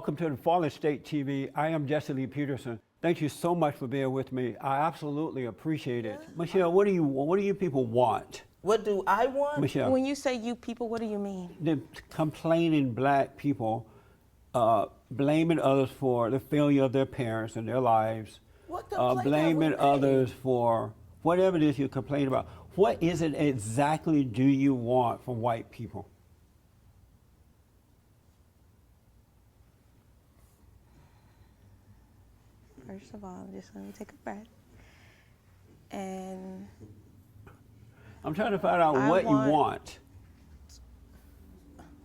welcome to the Fallen State TV. I am Jesse Lee Peterson. Thank you so much for being with me. I absolutely appreciate it. Michelle, what do you people want? What do I want? Michelle, When you say you people, what do you mean? the complaining black people blaming others for the failure of their parents and their lives, What complaint blaming have we made? others for whatever it is you complain about. What is it exactly do you want from white people? First of all, just let me take a breath. And I'm trying to find out I what want- you want.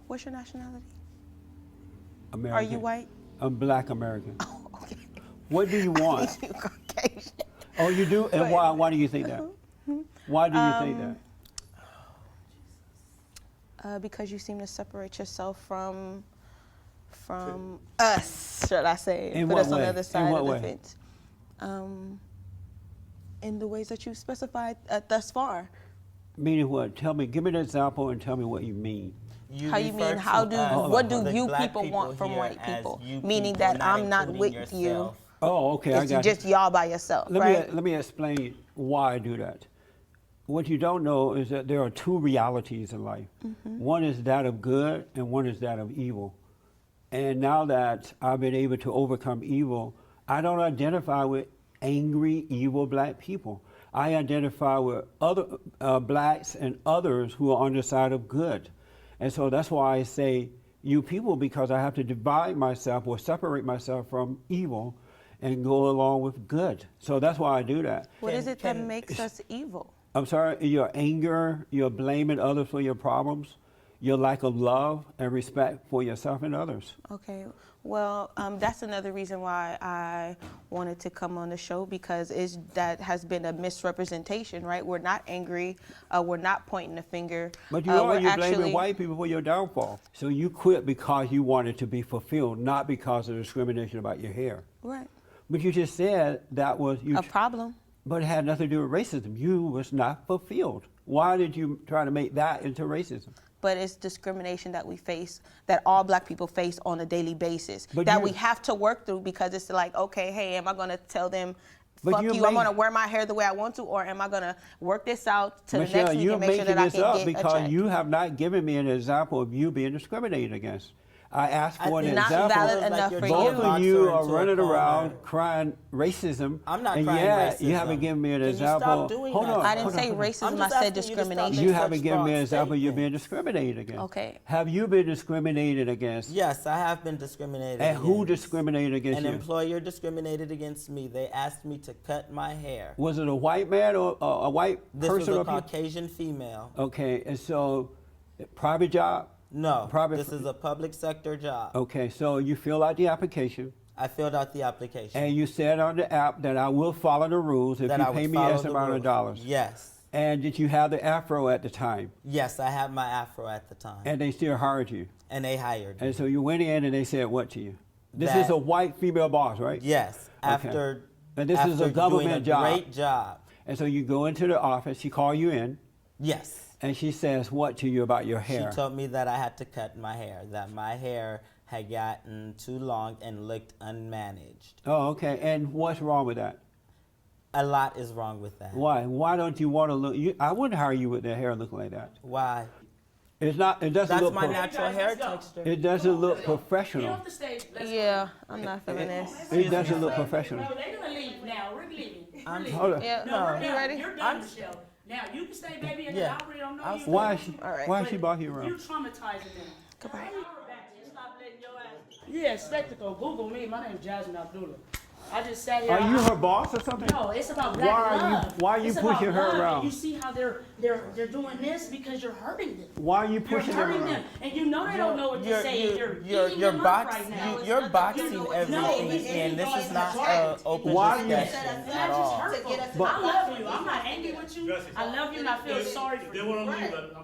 what's your nationality? American. Are you white? I'm black American. Oh, okay. What do you want? You Caucasian. Oh, you do? And why do you think that? Why do you think that? Because you seem to separate yourself from us, should I say? In Put what us on way? the other side In what of the way? fence. In the ways that you specified thus far. Meaning what? Tell me, give me an example and tell me what you mean. How you refer mean? How to do? us, What do the you black people want from here white as people? you Meaning people, that I'm not including with you. yourself. Oh, okay, I It's got you. just y'all by yourself, right? Let me explain why I do that. What you don't know is that there are two realities in life. One is that of good and one is that of evil. And now that I've been able to overcome evil, I don't identify with angry, evil black people. I identify with other blacks and others who are on the side of good. And so that's why I say you people, because I have to divide myself or separate myself from evil and go along with good. So that's why I do that. What is it that makes us evil? I'm sorry, your anger, your blaming others for your problems, your lack of love and respect for yourself and others. Okay, well, that's another reason why I wanted to come on the show, because that has been a misrepresentation, right? We're not angry, we're not pointing the finger. But you're we're blaming white people for your downfall. So you quit because you wanted to be fulfilled, not because of discrimination about your hair. Right. But you just said that was A problem. But it had nothing to do with racism. You was not fulfilled. Why did you try to make that into racism? But it's discrimination that we face, that all black people face on a daily basis, But that you- we have to work through, because it's like, okay, hey, am I gonna tell them, But fuck you you, I'm make- gonna wear my hair the way I want to, or am I gonna work this out to the Michelle, next week you're and make sure making that I this can up get a because check? you have not given me an example of you being discriminated against. I asked for an Not example. valid enough for Both you. of you are Boxer into running a around corner. crying racism. I'm not and crying yet you racism. haven't given me an Can you stop example. doing Hold that? on. I didn't hold on, say hold on. racism, I'm I just said asking you to stop discrimination. You such haven't given me an strong example you're being statements. discriminated against. Okay. Have you been discriminated against? Yes, I have been discriminated And who against. discriminated against An you? employer discriminated against me. They asked me to cut my hair. Was it a white man or a white This was person? a or people? Caucasian female. Okay, and so private job? No, Private- this is a public sector job. Okay, so you filled out the application I filled out the application. and you said on the app that I will follow the rules if that you I would pay me follow X the amount of rules. dollars. Yes. And did you have the afro at the time? Yes, I had my afro at the time. And they still hired you. And they hired me. And so you went in and they said what to you? This That- is a white female boss, right? Yes, Okay. after And this is after a government doing a job. great job. And so you go into the office, she called you in, Yes. and she says what to you about your hair? She told me that I had to cut my hair, that my hair had gotten too long and looked unmanaged. Oh, okay. And what's wrong with that? A lot is wrong with that. Why? Why don't you want to look? I wouldn't hire you with the hair looking like that. Why? It's not. It doesn't That's look. my natural hair texture. It doesn't look Get professional. off the stage. Let's Yeah, I'm not feminist. It doesn't look professional. go. They're gonna leave now. We're leaving. We're leaving. Hold on. Yeah, No, we're you done. ready? You're done, Michelle. Now you can stay, baby, and Yeah. I really don't know I'll you. stay. Why is she? All right. Why is she bossing you You're around? traumatizing them. Goodbye. Stop letting your ass. Yeah, spectacle. Google me. My name's Jasmine Abdullah. I just sat here. Are you her boss or something? No, it's about black Why are you- love. why are you It's pushing about her love. around? And you see how they're doing this because you're hurting them. Why are you You're pushing her hurting around? them, and you know they don't know what to say. and You're eating you're them up box, right now. you're boxing No, everything in. This is not an open Why do you- discussion And at that's just all. hurtful. But- I love you. I'm not angry with you. I love you and I feel sorry for you.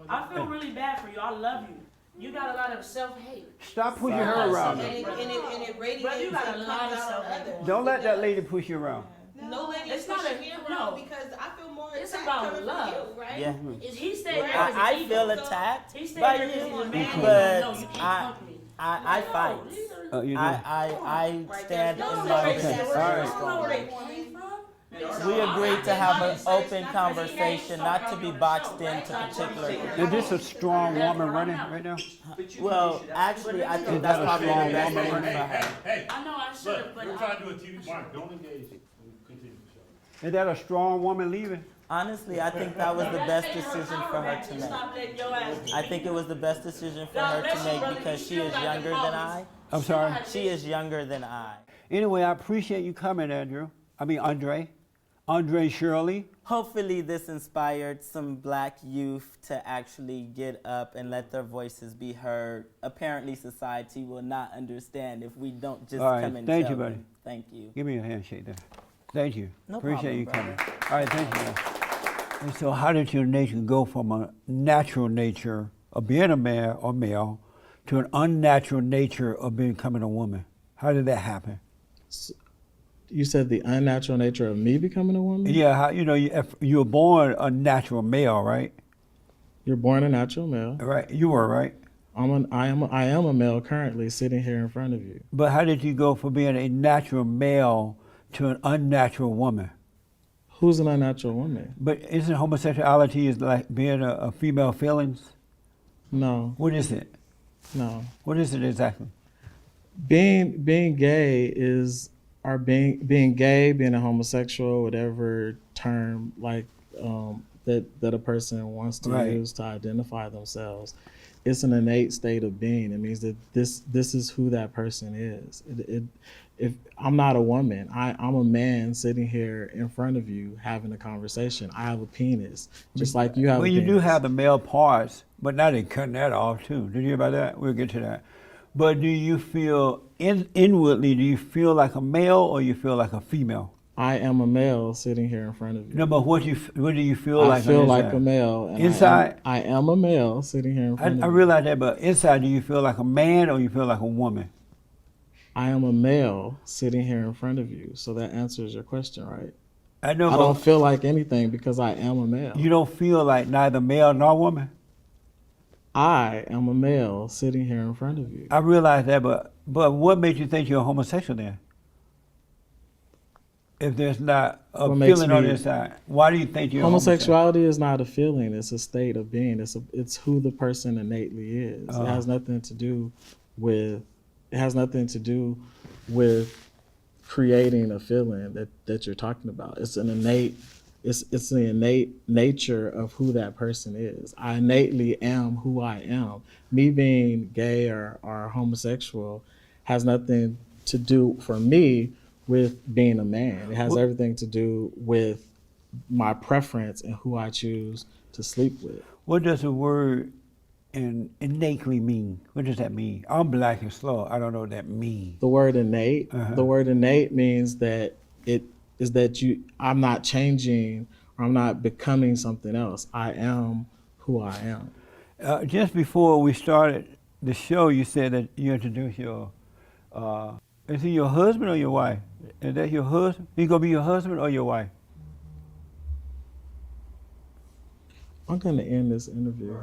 I feel really bad for you. I love you. You got a lot of self-hate. Stop pushing her around. But you got a lot of self-hate. Don't let that lady push you around. No lady It's is not pushing a- me no. around because I feel more It's attacked about coming love. from you, right? Yeah. Is he stayed there because I he's feel evil? attacked He stayed by there because you, he's a man. but No, you can't punk me. I No, fight. these are You do? I stand in Y'all my know where Okay, they all right. y'all know where they came from? We agreed to have an open conversation, not to be boxed into particular. Is this a strong woman running right now? Well, actually, I think Is that's that a probably the strong best woman thing running? for her. Hey, I know I should have, look, but we're trying to do a TV. Mark, don't engage. Continue. Is that a strong woman leaving? Honestly, I think that was the best decision for her to make. stop letting your ass. I think it was the best decision for her to make because she is younger than I. I'm sorry. She is younger than I. Anyway, I appreciate you coming, Andre Shirley. Hopefully this inspired some black youth to actually get up and let their voices be heard. Apparently society will not understand if we don't just All right, come and thank tell you, buddy. them. Thank you. Give me a handshake there. Thank you. No appreciate problem, you brother. coming. All right, thank you. Man. And so how did your nature go from a natural nature of being a man or male to an unnatural nature of becoming a woman? How did that happen? You said the unnatural nature of me becoming a woman? Yeah, how, if you were born a natural male, right? You're born a natural male. Right, you were, right? I am a male currently sitting here in front of you. But how did you go from being a natural male to an unnatural woman? Who's an unnatural woman? But isn't homosexuality is like being a female feelings? No, What is it? no. What is it exactly? Being gay is being gay, being a homosexual, whatever term that a person wants to Right. use to identify themselves. It's an innate state of being. It means that this is who that person is. If I'm not a woman, I'm a man sitting here in front of you having a conversation. I have a penis, just like you have. Well, a you penis. do have the male parts, but now they're cutting that off too. Did you hear about that? We'll get to that. But do you feel inwardly? Do you feel like a male or you feel like a female? I am a male sitting here in front of you. No, but what do you feel I like? feel on like inside? a male. And Inside? I am a male sitting here in front of I you. realize that, but inside, do you feel like a man or you feel like a woman? I am a male sitting here in front of you. So that answers your question, right? I know. I but don't feel like anything because I am a male. You don't feel like neither male nor woman. I am a male sitting here in front of you. I realize that, but what made you think you're a homosexual then? If there's not a What makes feeling on me- the inside, why do you think you're homosexual? Homosexuality is not a feeling; it's a state of being. It's who the person innately is. It has nothing to do with. It has nothing to do with creating a feeling that you're talking about. It's an innate. It's the innate nature of who that person is. I innately am who I am. Me being gay or homosexual has nothing to do for me with being a man. It has everything to do with my preference and who I choose to sleep with. What does the word innately mean? What does that mean? I'm black and slow. I don't know what that means. The word innate, Uh-huh. the word innate means that I'm not changing or I'm not becoming something else. I am who I am. Just before we started the show, you said that you introduced your. Is he your husband or your wife? Is that your husband? He gonna be your husband or your wife? I'm gonna end this interview.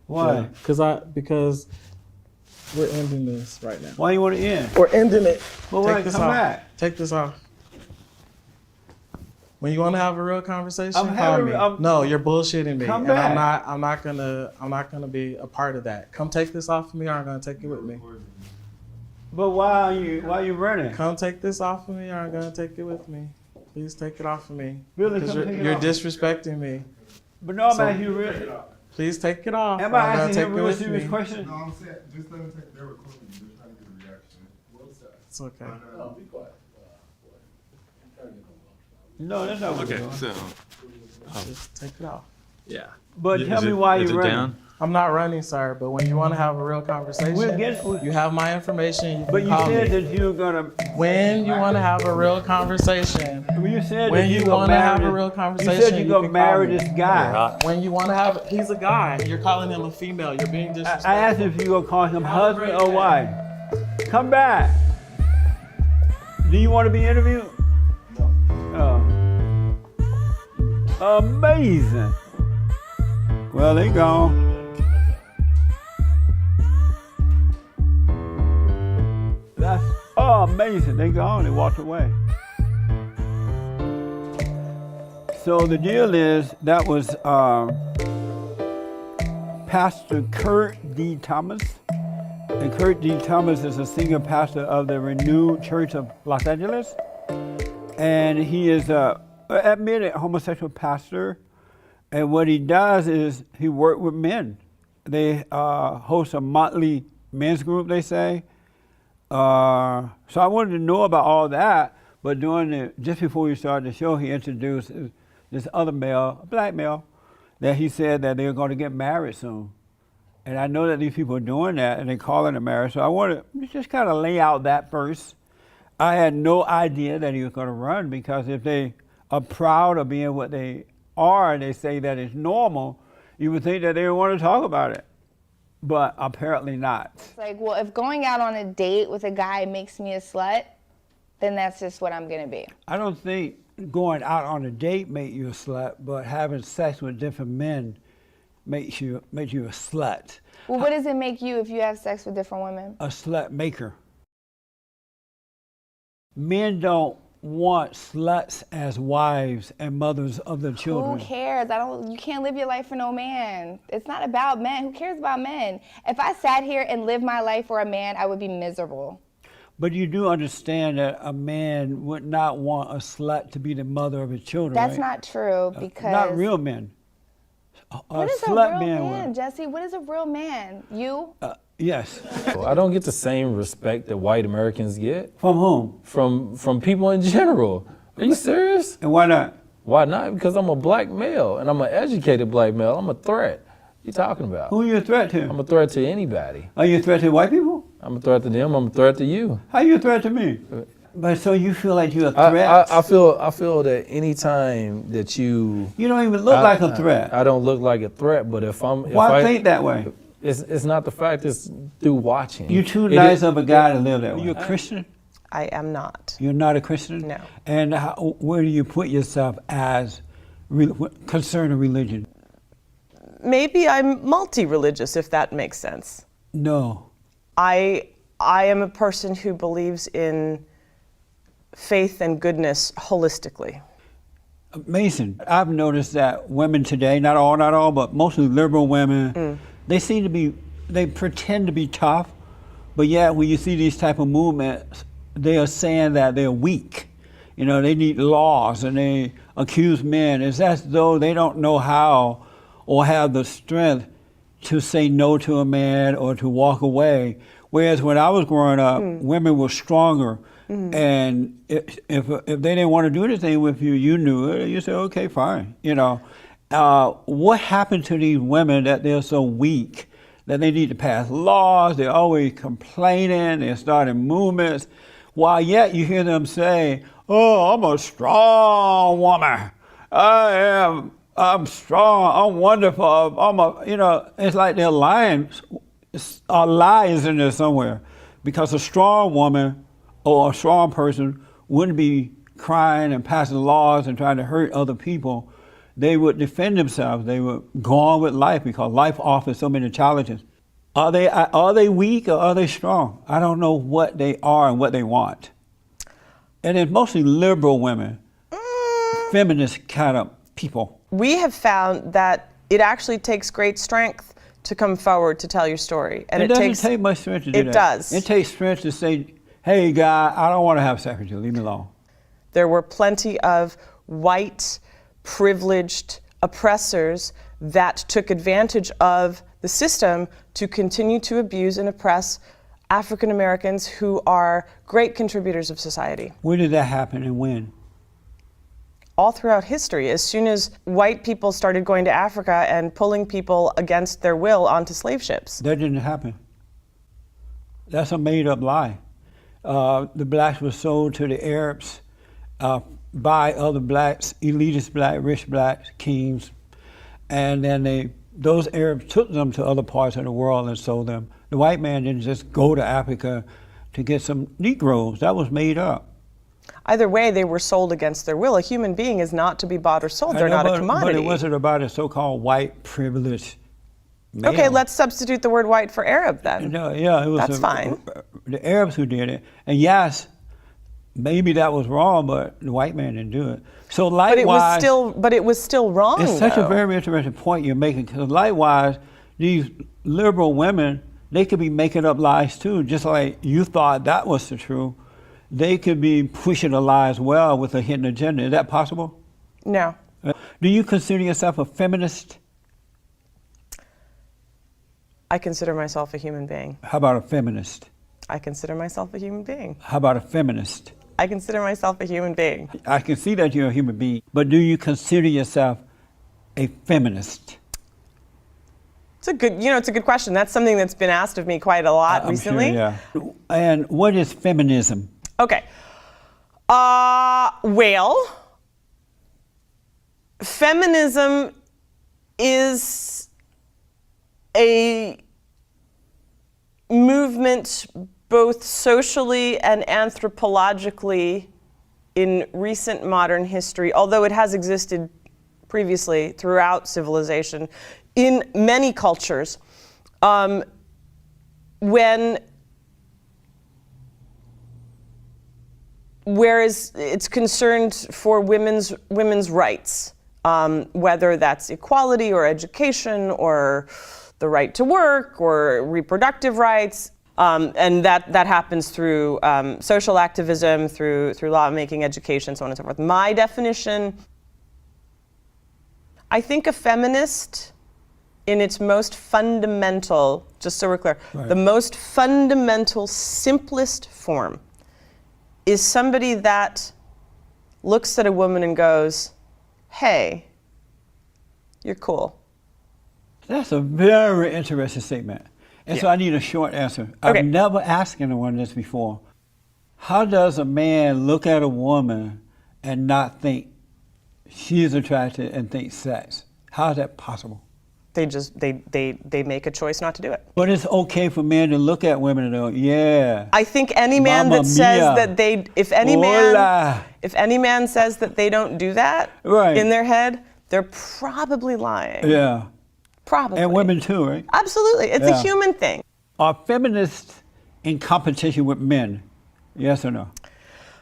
Why? Because we're ending this right now. Why you want to end? We're ending it. Well, why Take this come off. back? Take this off. When you want to have a real conversation, I'm call having- me. I'm- No, you're bullshitting me, Come and back. I'm not gonna be a part of that. Come take this off of me, or I'm gonna take it with me. But why are you running? Come take this off of me, or I'm gonna take it with me. Please take it off of me. Really, Because come take it you're off. disrespecting me. But no, I'm So- asking you really. Please take it off. Am or I I'm gonna asking take him it real with serious me. question? No, I'm saying, just let them take their recording. They're trying to get a reaction. It's okay. No, that's not what Okay, we're doing. so Just take it off. yeah. But Is tell me it- why is you're it running. down? I'm not running, sir, but when you want to have a real conversation, you have my information. You can But you call said me. that you were gonna. When you want to have a real conversation, You said When that you gonna wanna have marry a this- real conversation, You said you you're gonna can call marry me. this guy. when you want to have, he's a guy. You're calling him a female. You're being disrespectful. I asked if you gonna call him husband or wife. Come back. Do you want to be interviewed? No. Oh. Amazing. Well, they gone. That's oh, amazing. They gone. They walked away. So the deal is, that was Pastor Kurt D. Thomas. And Kurt D. Thomas is a senior pastor of the Renewed Church of Los Angeles. And he is a admitted homosexual pastor. And what he does is he works with men. They host a monthly men's group, they say. So I wanted to know about all that, but just before we started the show, he introduced this other male, a black male, that he said that they were going to get married soon. And I know that these people are doing that, and they call it a marriage. So I want to just kind of lay out that first. I had no idea that he was going to run, because if they are proud of being what they are, and they say that it's normal, you would think that they would want to talk about it. But apparently not. It's like, well, if going out on a date with a guy makes me a slut, then that's just what I'm going to be. I don't think going out on a date makes you a slut, but having sex with different men makes you a slut. Well, what does it make you if you have sex with different women? A slut maker. Men don't want sluts as wives and mothers of their children. Who cares? You can't live your life for no man. It's not about men. Who cares about men? If I sat here and lived my life for a man, I would be miserable. But you do understand that a man would not want a slut to be the mother of his children, That's right? not true, because... Not real men. What is a real man, Jesse? What is a real man? You? Yes. I don't get the same respect that white Americans get. From whom? From people in general. Are you serious? And why not? Why not? Because I'm a black male, and I'm an educated black male. I'm a threat. What you talking about? Who are you a threat to? I'm a threat to anybody. Are you a threat to white people? I'm a threat to them. I'm a threat to you. How are you a threat to me? But so you feel like you're a threat? I feel that anytime that you don't even look like a threat. I don't look like a threat, but if I think that way? It's not the fact. It's through watching. You're too nice of a guy to live that way. Are you a Christian? I am not. You're not a Christian? No. And where do you put yourself as concerning religion? Maybe I'm multi-religious, if that makes sense. No. I am a person who believes in faith and goodness holistically. Mason, I've noticed that women today, not all, but mostly liberal women, they pretend to be tough, but yet when you see these type of movements, they are saying that they're weak. You know, they need laws, and they accuse men. It's as though they don't know how or have the strength to say no to a man or to walk away. Whereas when I was growing up, women were stronger. And if they didn't want to do anything with you, you knew it. You said, okay, fine. You know, what happened to these women that they're so weak that they need to pass laws? They're always complaining. They're starting movements. While yet you hear them say, oh, I'm a strong woman. I'm strong. I'm wonderful. It's like they're lying. A lie is in there somewhere, because a strong woman or a strong person wouldn't be crying and passing laws and trying to hurt other people. They would defend themselves. They would go on with life, because life offers so many challenges. Are they weak or are they strong? I don't know what they are and what they want. And it's mostly liberal women, feminist kind of people. We have found that it actually takes great strength to come forward to tell your story. And it doesn't take much strength to do that. It does. It takes strength to say, hey, guy, I don't want to have sex with you. Leave me alone. There were plenty of white, privileged oppressors that took advantage of the system to continue to abuse and oppress African Americans who are great contributors of society. When did that happen and when? All throughout history. As soon as white people started going to Africa and pulling people against their will onto slave ships. That didn't happen. That's a made-up lie. The blacks were sold to the Arabs by other blacks, elitist black, rich blacks, kings, and then those Arabs took them to other parts of the world and sold them. The white man didn't just go to Africa to get some Negroes. That was made up. Either way, they were sold against their will. A human being is not to be bought or sold. They're not a commodity. But it wasn't about a so-called white privileged male. Okay, let's substitute the word white for Arab then. No, yeah, it was That's fine. The Arabs who did it. And yes, maybe that was wrong, but the white man didn't do it. So But likewise, it was still wrong. it's such a though. very interesting point you're making. Because likewise, these liberal women, they could be making up lies too, just like you thought that was the truth. They could be pushing a lie as well with a hidden agenda. Is that possible? No. Do you consider yourself a feminist? I consider myself a human being. How about a feminist? I consider myself a human being. How about a feminist? I consider myself a human being. I can see that you're a human being, but do you consider yourself a feminist? It's a good question. That's something that's been asked of me quite a lot recently. Sure, yeah. And what is feminism? Okay. Well, feminism is a movement both socially and anthropologically in recent modern history, although it has existed previously throughout civilization in many cultures, whereas it's concerned for women's rights, whether that's equality or education or the right to work or reproductive rights, and that happens through social activism, through lawmaking, education, so on and so forth. My definition, I think a feminist, in its most fundamental, just so we're clear, Right. the most fundamental, simplest form is somebody that looks at a woman and goes, hey, you're cool. That's a very interesting statement. And so I need a short answer. Okay. I've never asked anyone this before. How does a man look at a woman and not think she's attractive and think sex? How is that possible? They just they make a choice not to do it. But it's okay for men to look at women and go, yeah. I think any man Mamma that says mia. that they, if any man says that they don't do that Right. in their head, they're probably lying. Yeah. Probably. And women too, right? Absolutely. It's a Yeah. human thing. Are feminists in competition with men? Yes or no?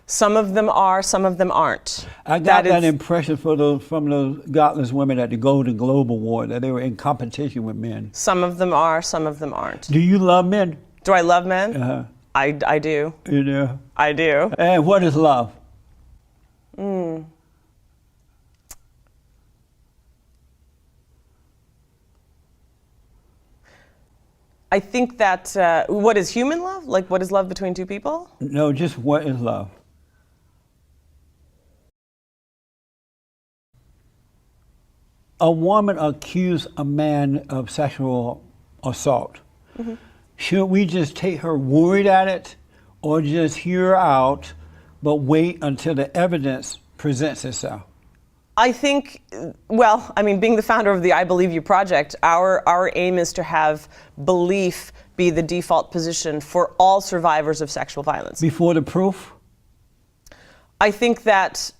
Some of them are, some of them aren't. I got that is- impression from those godless women at the Golden Globe Award, that they were in competition with men. Some of them are, some of them aren't. Do you love men? Do I love men? Uh-huh. I do. You know? I do. And what is love? I think that, what is human love? Like, what is love between two people? No, just what is love? A woman accused a man of sexual assault. Mm-hmm. Should we just take her word at it, or just hear her out, but wait until the evidence presents itself? I think, well, I mean, being the founder of the I Believe You project, our aim is to have belief be the default position for all survivors of sexual violence. Before the proof? I think that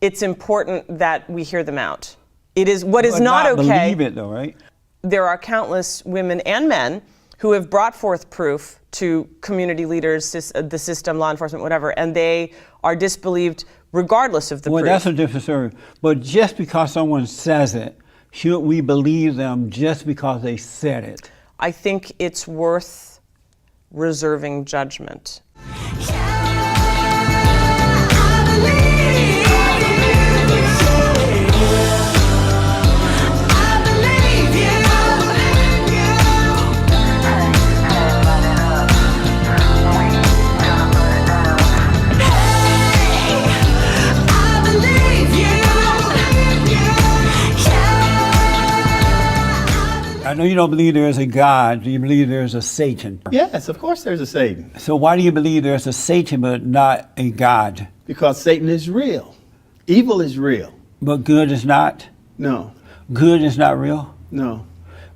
it's important that we hear them out. It is what is But not okay. Believe it though, right? There are countless women and men who have brought forth proof to community leaders, the system, law enforcement, whatever, and they are disbelieved regardless of the Well, proof. that's a different story. But just because someone says it, should we believe them just because they said it? I think it's worth reserving judgment. I know you don't believe there is a God. Do you believe there is a Satan? Yes, of course there's a Satan. So why do you believe there's a Satan but not a God? Because Satan is real. Evil is real. But good is not? No, Good is not real? no,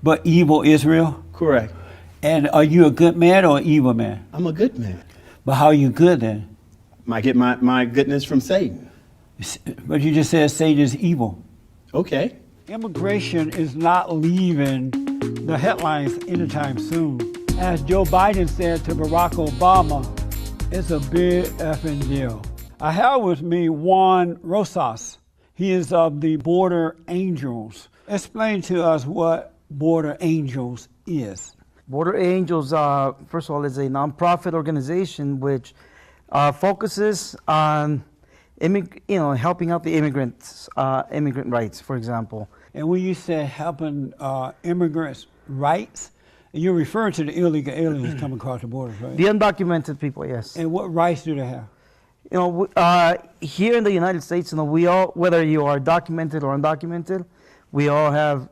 But evil is real? correct. And are you a good man or an evil man? I'm a good man. But how are you good then? I get my goodness from Satan. But you just said Satan is evil. Okay. Immigration is not leaving the headlines anytime soon. As Joe Biden said to Barack Obama, it's a big effing deal. I have with me Juan Rosas. He is of the Border Angels. Explain to us what Border Angels is. Border Angels, first of all, is a nonprofit organization which focuses on helping out the immigrants, immigrant rights, for example. And when you say helping immigrants' rights, you're referring to the illegal aliens coming across the borders, right? The undocumented people, yes. And what rights do they have? Here in the United States, we all, whether you are documented or undocumented, we all have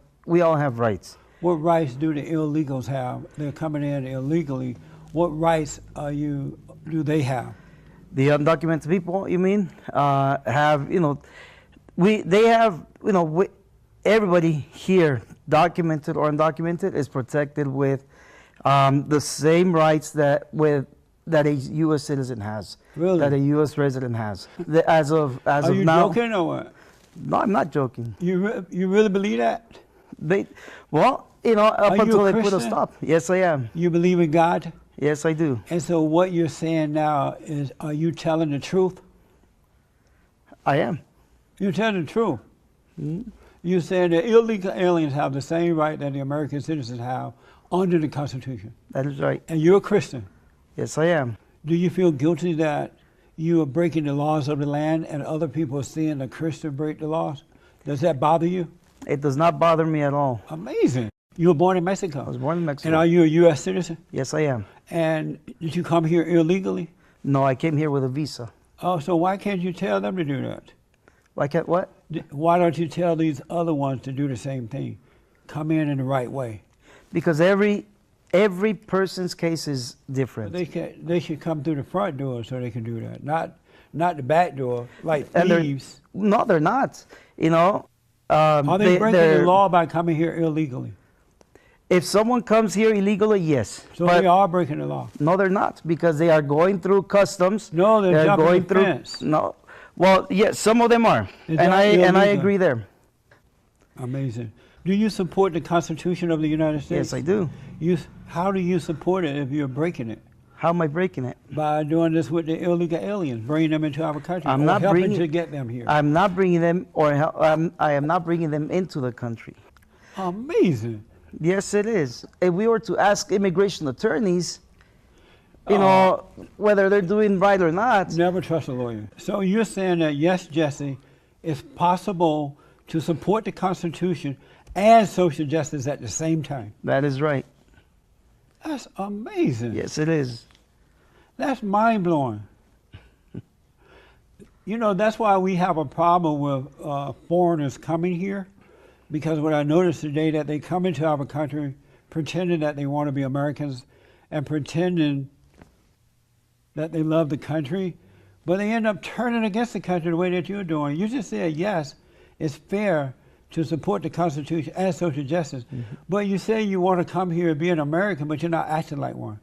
rights. What rights do the illegals have? They're coming in illegally. What rights do they have? The undocumented people, you mean, have, everybody here, documented or undocumented, is protected with the same rights that a U.S. citizen has. Really? That a U.S. resident has. As of now. Are you joking or what? No, I'm not joking. You really believe that? Up until they put a Christian? stop. Yes, I am. You believe in God? Yes, I do. And so what you're saying now is, are you telling the truth? I am. You're telling the truth. Mm-hmm. You're saying that illegal aliens have the same right that the American citizens have under the Constitution. That is right. And you're a Christian. Yes, I am. Do you feel guilty that you are breaking the laws of the land and other people are seeing a Christian break the laws? Does that bother you? It does not bother me at all. Amazing. You were born in Mexico. I was born in Mexico. And are you a U.S. citizen? Yes, I am. And did you come here illegally? No, I came here with a visa. Oh, so why can't you tell them to do that? Why can't what? Why don't you tell these other ones to do the same thing? Come in the right way. Because every person's case is different. They should come through the front door so they can do that, not the back door like And thieves. No, they're not. Are they breaking the law by coming here illegally? If someone comes here illegally, yes. So they are breaking the law. No, they're not, because they are going through customs. No, they're jumping going the through. fence. No, well, yes, some of them are, Is and that I illegal? agree there. Amazing. Do you support the Constitution of the United States? Yes, I do. How do you support it if you're breaking it? How am I breaking it? By doing this with the illegal aliens, bringing them into our country, I'm or not helping bringing- to get them here. I'm not bringing them, I am not bringing them into the country. Amazing. Yes, it is. If we were to ask immigration attorneys, whether they're doing right or not. Never trust a lawyer. So you're saying that, yes, Jesse, it's possible to support the Constitution and social justice at the same time. That is right. That's amazing. Yes, it is. That's mind-blowing. That's why we have a problem with foreigners coming here, because what I noticed today, that they come into our country pretending that they want to be Americans and pretending that they love the country, but they end up turning against the country the way that you're doing. You just said, yes, it's fair to support the Constitution and social justice, but you say you want to come here and be an American, but you're not acting like one.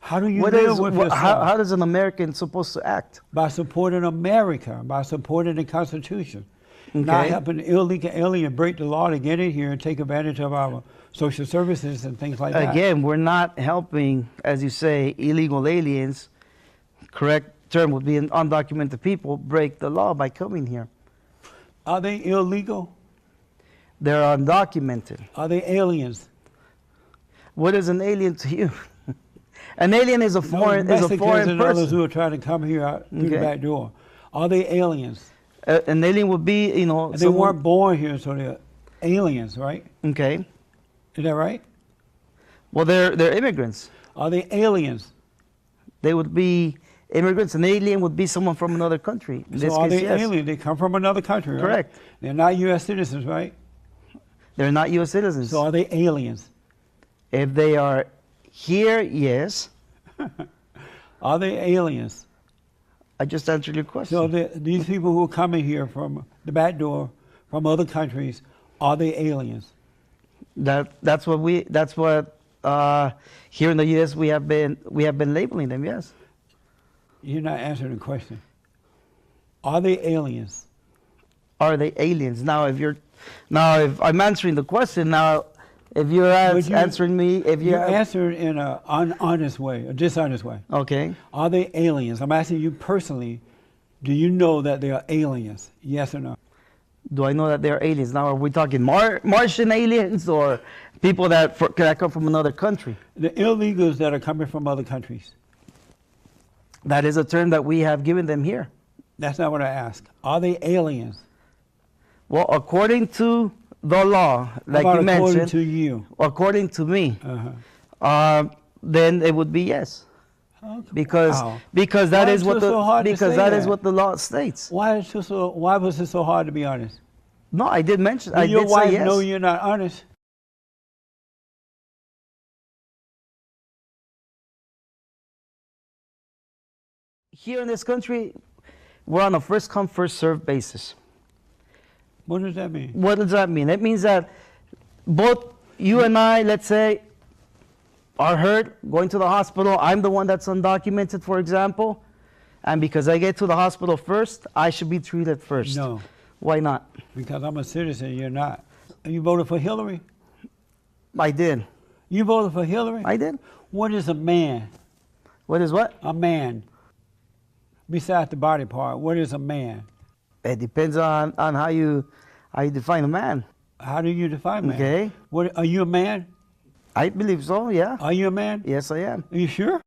How do you live with yourself? How does an American supposed to act? By supporting America, by supporting the Constitution. Okay. Not helping illegal alien break the law to get in here and take advantage of our social services and things like that. Again, we're not helping, as you say, illegal aliens, correct term would be undocumented people, break the law by coming here. Are they illegal? They're undocumented. Are they aliens? What is an alien to you? An alien is a foreign Mexicans and others person. who are trying to come here out through the Okay. back door. Are they aliens? An alien would be, And they weren't born here, so they're aliens, right? Okay. Is that right? Well, they're immigrants. Are they aliens? They would be immigrants. An alien would be someone from another country. In this So are case, they yes. aliens? They come from another country, right? Correct. They're not U.S. citizens, right? They're not U.S. citizens. So are they aliens? If they are here, yes. Are they aliens? I just answered your question. So these people who are coming here from the back door, from other countries, are they aliens? That's what here in the U.S. we have been labeling them. Yes. You're not answering the question. Are they aliens? Are they aliens? Now, if I'm answering the question now, if you're answering me, if you answer in an honest way, a dishonest way. Okay. Are they aliens? I'm asking you personally. Do you know that they are aliens? Yes or no? Do I know that they're aliens? Now, are we talking Martian aliens or people that come from another country? The illegals that are coming from other countries. That is a term that we have given them here. That's not what I asked. Are they aliens? Well, according to the law, like How about you mentioned, according to you? according to me, Uh-huh. then it would be yes. Okay. Because Wow. because that Why is is what it the so hard to because say that is that? what the law states. Why was it so hard to be honest? No, I did mention. Will I your did wife say yes. know you're not honest? Here in this country, we're on a first come first served basis. What does that mean? What does that mean? It means that both you and I, let's say, are hurt, going to the hospital. I'm the one that's undocumented, for example. And because I get to the hospital first, I should be treated first. No, Why not? because I'm a citizen, you're not. You voted for Hillary? I did. You voted for Hillary? I did. What is a man? What is what? A man. Besides the body part, what is a man? It depends on how you define a man. How do you define man? Okay. What, are you a man? I believe so, yeah. Are you a man? Yes, I am. Are you sure?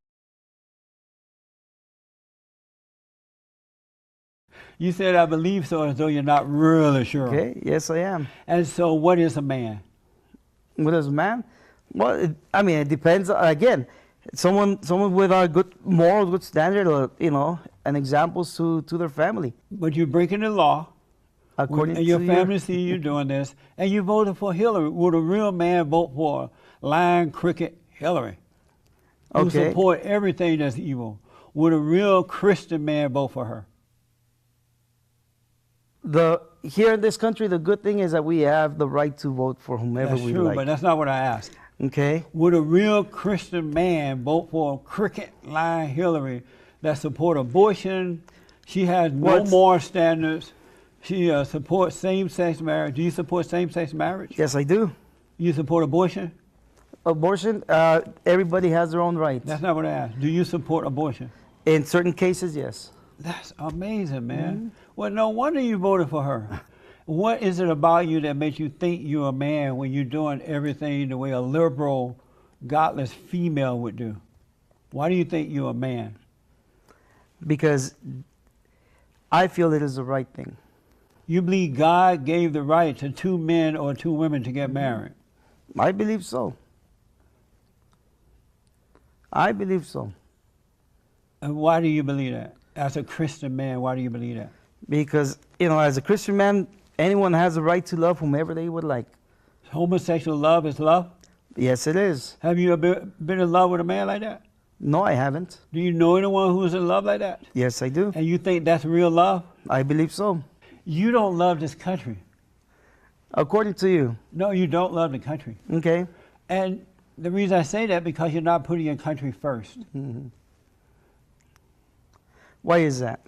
You said I believe so as though you're not really sure. Okay, yes, I am. And so what is a man? What is a man? Well, it depends. Again, someone with a good moral, good standard, or and examples to their family. But you're breaking the law. According and your to family see you doing this, and you voted for Hillary. Would a real man vote for lion, cricket, Hillary? Who Okay. support everything that's evil? Would a real Christian man vote for her? Here in this country, the good thing is that we have the right to vote for whomever That's we true, like. but that's not what I asked. Okay. Would a real Christian man vote for cricket, lion, Hillary that support abortion? She has no What's- moral standards. She supports same-sex marriage. Do you support same-sex marriage? Yes, I do. You support abortion? Abortion, everybody has their own rights. That's not what I asked. Do you support abortion? In certain cases, yes. That's amazing, man. Well, no wonder you voted for her. What is it about you that makes you think you're a man when you're doing everything the way a liberal, godless female would do? Why do you think you're a man? Because I feel it is the right thing. You believe God gave the right to two men or two women to get married? I believe so. I believe so. And why do you believe that? As a Christian man, why do you believe that? Because, as a Christian man, anyone has the right to love whomever they would like. Homosexual love is love? Yes, it is. Have you ever been in love with a man like that? No, I haven't. Do you know anyone who's in love like that? Yes, I do. And you think that's real love? I believe so. You don't love this country. According to you. No, you don't love the country. Okay. And the reason I say that because you're not putting your country first. Mm-hmm. Why is that?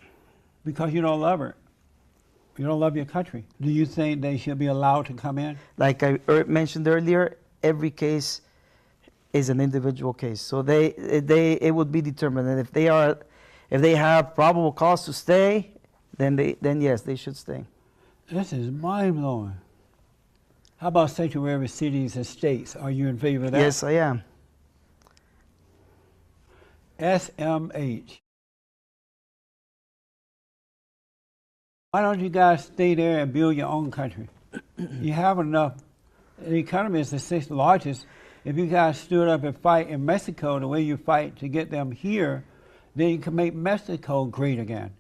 Because you don't love her. You don't love your country. Do you think they should be allowed to come in? Like I mentioned earlier, every case is an individual case. So it would be determined, and if they have probable cause to stay, then yes, they should stay. This is mind blowing. How about sanctuary cities and states? Are you in favor of that? Yes, I am. SMH. Why don't you guys stay there and build your own country? You have enough. The economy is the sixth largest. If you guys stood up and fight in Mexico the way you fight to get them here, then you can make Mexico great again.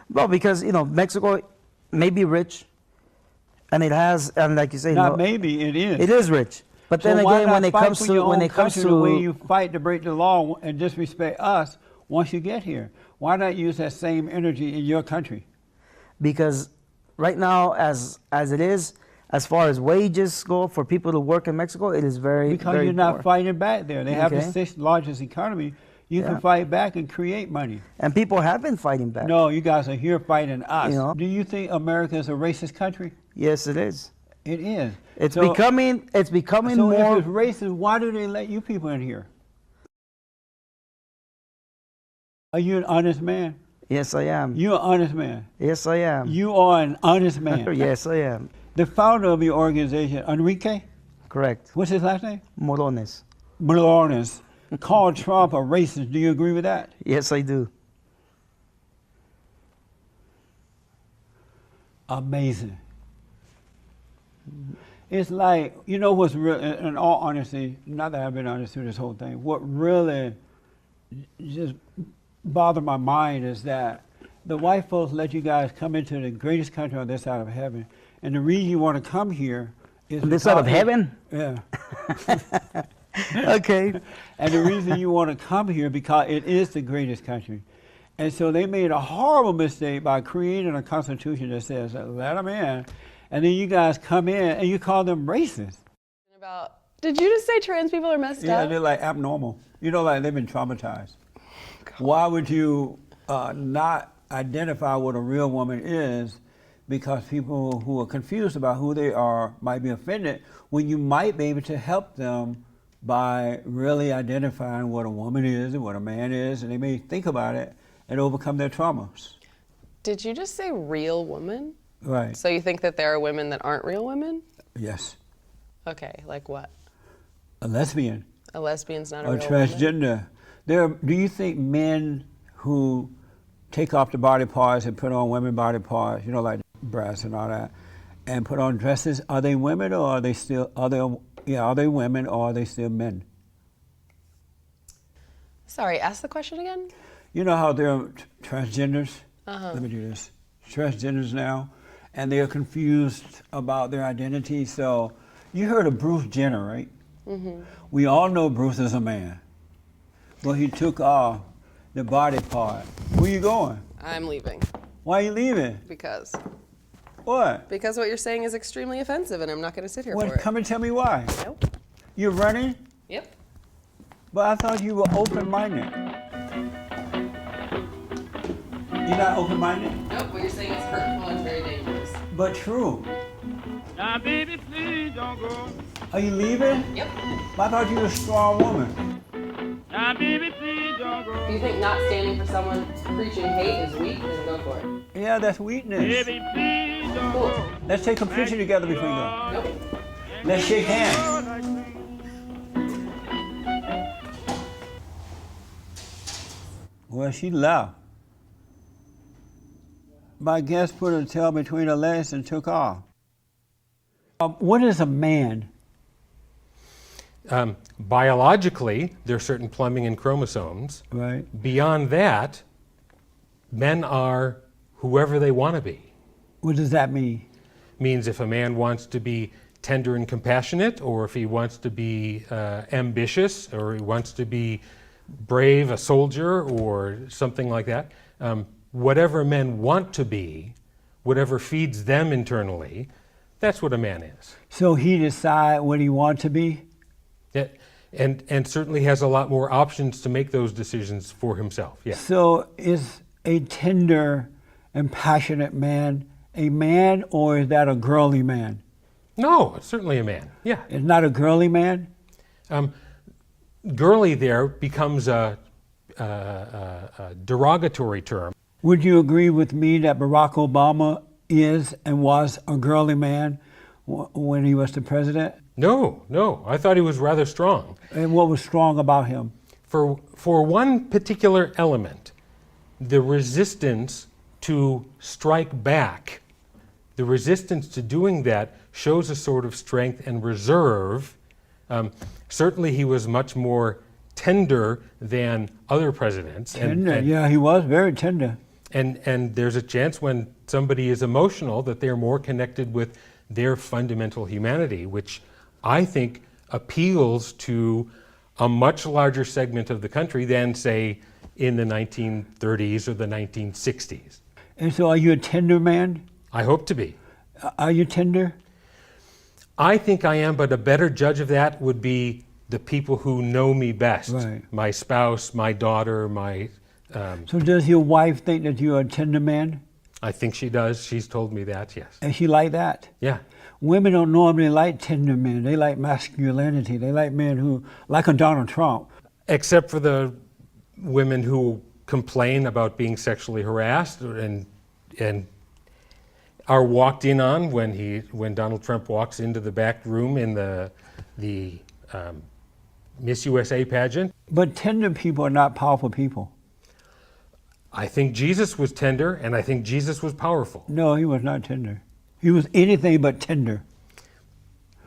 Well, because Mexico may be rich, and it has, and like you say, Not maybe, it is. It is rich. But So then why again, not when it fight comes for to your when own it comes country the way to you fight to break the law and disrespect us once you get here? Why not use that same energy in your country? Because right now, as it is, as far as wages go for people to work in Mexico, it is very Because very you're not poor. fighting back there. They have the Okay. sixth largest economy. You Yeah. can fight back and create money. And people have been fighting back. No, you guys are here fighting us. You know? Do you think America is a racist country? Yes, it is. It is. It's So- becoming So more. if it's racist, why do they let you people in here? Are you an honest man? Yes, I am. You're an honest man. Yes, I am. You are an honest man. Yes, I am. The founder of your organization, Enrique, Correct. what's his last name? Morones. Malones, called Trump a racist. Do you agree with that? Yes, I do. Amazing. It's like, you know what's real, in all honesty, not that I've been honest through this whole thing, what really just bothered my mind is that the white folks let you guys come into the greatest country on this side of heaven, and the reason you want to come here is On this side of heaven? Yeah. Okay. And the reason you want to come here because it is the greatest country. And so they made a horrible mistake by creating a constitution that says, let them in. And then you guys come in and you call them racist. Did you just say trans people are messed Yeah, up? they're like abnormal. You know, like they've been traumatized. Why would you not identify what a real woman is because people who are confused about who they are might be offended when you might be able to help them by really identifying what a woman is and what a man is, and they may think about it and overcome their traumas. Did you just say real woman? Right. So you think that there are women that aren't real women? Yes. Okay, like what? A lesbian. A lesbian's not a Or real woman? transgender. Do you think men who take off the body parts and put on women body parts, you know, like breasts and all that, and put on dresses, are they women or are they still, are they women or are they still men? Sorry, ask the question again? You know how there are transgenders? Uh-huh. Let me do this. Transgenders now, and they're confused about their identity. So you heard of Bruce Jenner, right? Mm-hmm. We all know Bruce is a man. Well, he took off the body part. Where you going? I'm leaving. Why are you leaving? Because. What? Because what you're saying is extremely offensive and I'm not going to sit here What? for it. Come and tell me why. Nope. You're running? Yep. But I thought you were open-minded. You're not open-minded? Nope, what you're saying is hurtful and very dangerous. But true. Now, baby, please don't go. Are you leaving? Yep. I thought you were a strong woman. Now, baby, please don't go. If you think not standing for someone preaching hate is weak, then go for it. Yeah, that's weakness. Baby, please don't Cool. go. Let's take a picture together before you go. Nope. Let's shake hands. Well, she left. My guest put her tail between her legs and took off. What is a man? Biologically, there are certain plumbing and chromosomes. Right. Beyond that, men are whoever they want to be. What does that mean? Means if a man wants to be tender and compassionate, or if he wants to be ambitious, or he wants to be brave, a soldier, or something like that, whatever men want to be, whatever feeds them internally, that's what a man is. So he decide what he wants to be? Yeah, and certainly has a lot more options to make those decisions for himself. Yeah. So is a tender and passionate man a man, or is that a girly man? No, it's certainly a man. Yeah. It's not a girly man? Girly there becomes a derogatory term. Would you agree with me that Barack Obama is and was a girly man when he was the president? No. I thought he was rather strong. And what was strong about him? For one particular element, the resistance to strike back, the resistance to doing that shows a sort of strength and reserve. Certainly he was much more tender than other presidents. Tender, yeah, he was very tender. And there's a chance when somebody is emotional that they're more connected with their fundamental humanity, which I think appeals to a much larger segment of the country than, say, in the 1930s or the 1960s. And so are you a tender man? I hope to be. Are you tender? I think I am, but a better judge of that would be the people who know me best. Right. My spouse, my daughter, my... So does your wife think that you're a tender man? I think she does. She's told me that, yes. And she like that? Yeah. Women don't normally like tender men. They like masculinity. They like men who, like a Donald Trump. Except for the women who complain about being sexually harassed and are walked in on when Donald Trump walks into the back room in the Miss USA pageant. But tender people are not powerful people. I think Jesus was tender, and I think Jesus was powerful. No, he was not tender. He was anything but tender.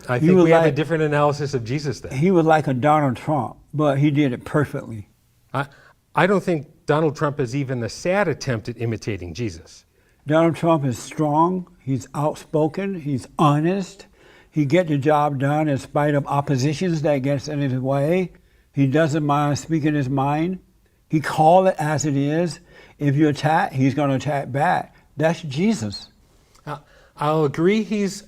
I think we have a different analysis of Jesus then. He was like a Donald Trump, but he did it perfectly. I don't think Donald Trump is even a sad attempt at imitating Jesus. Donald Trump is strong, he's outspoken, he's honest, he gets the job done in spite of oppositions that gets in his way. He doesn't mind speaking his mind. He calls it as it is. If you attack, he's going to attack back. That's Jesus. I'll agree he is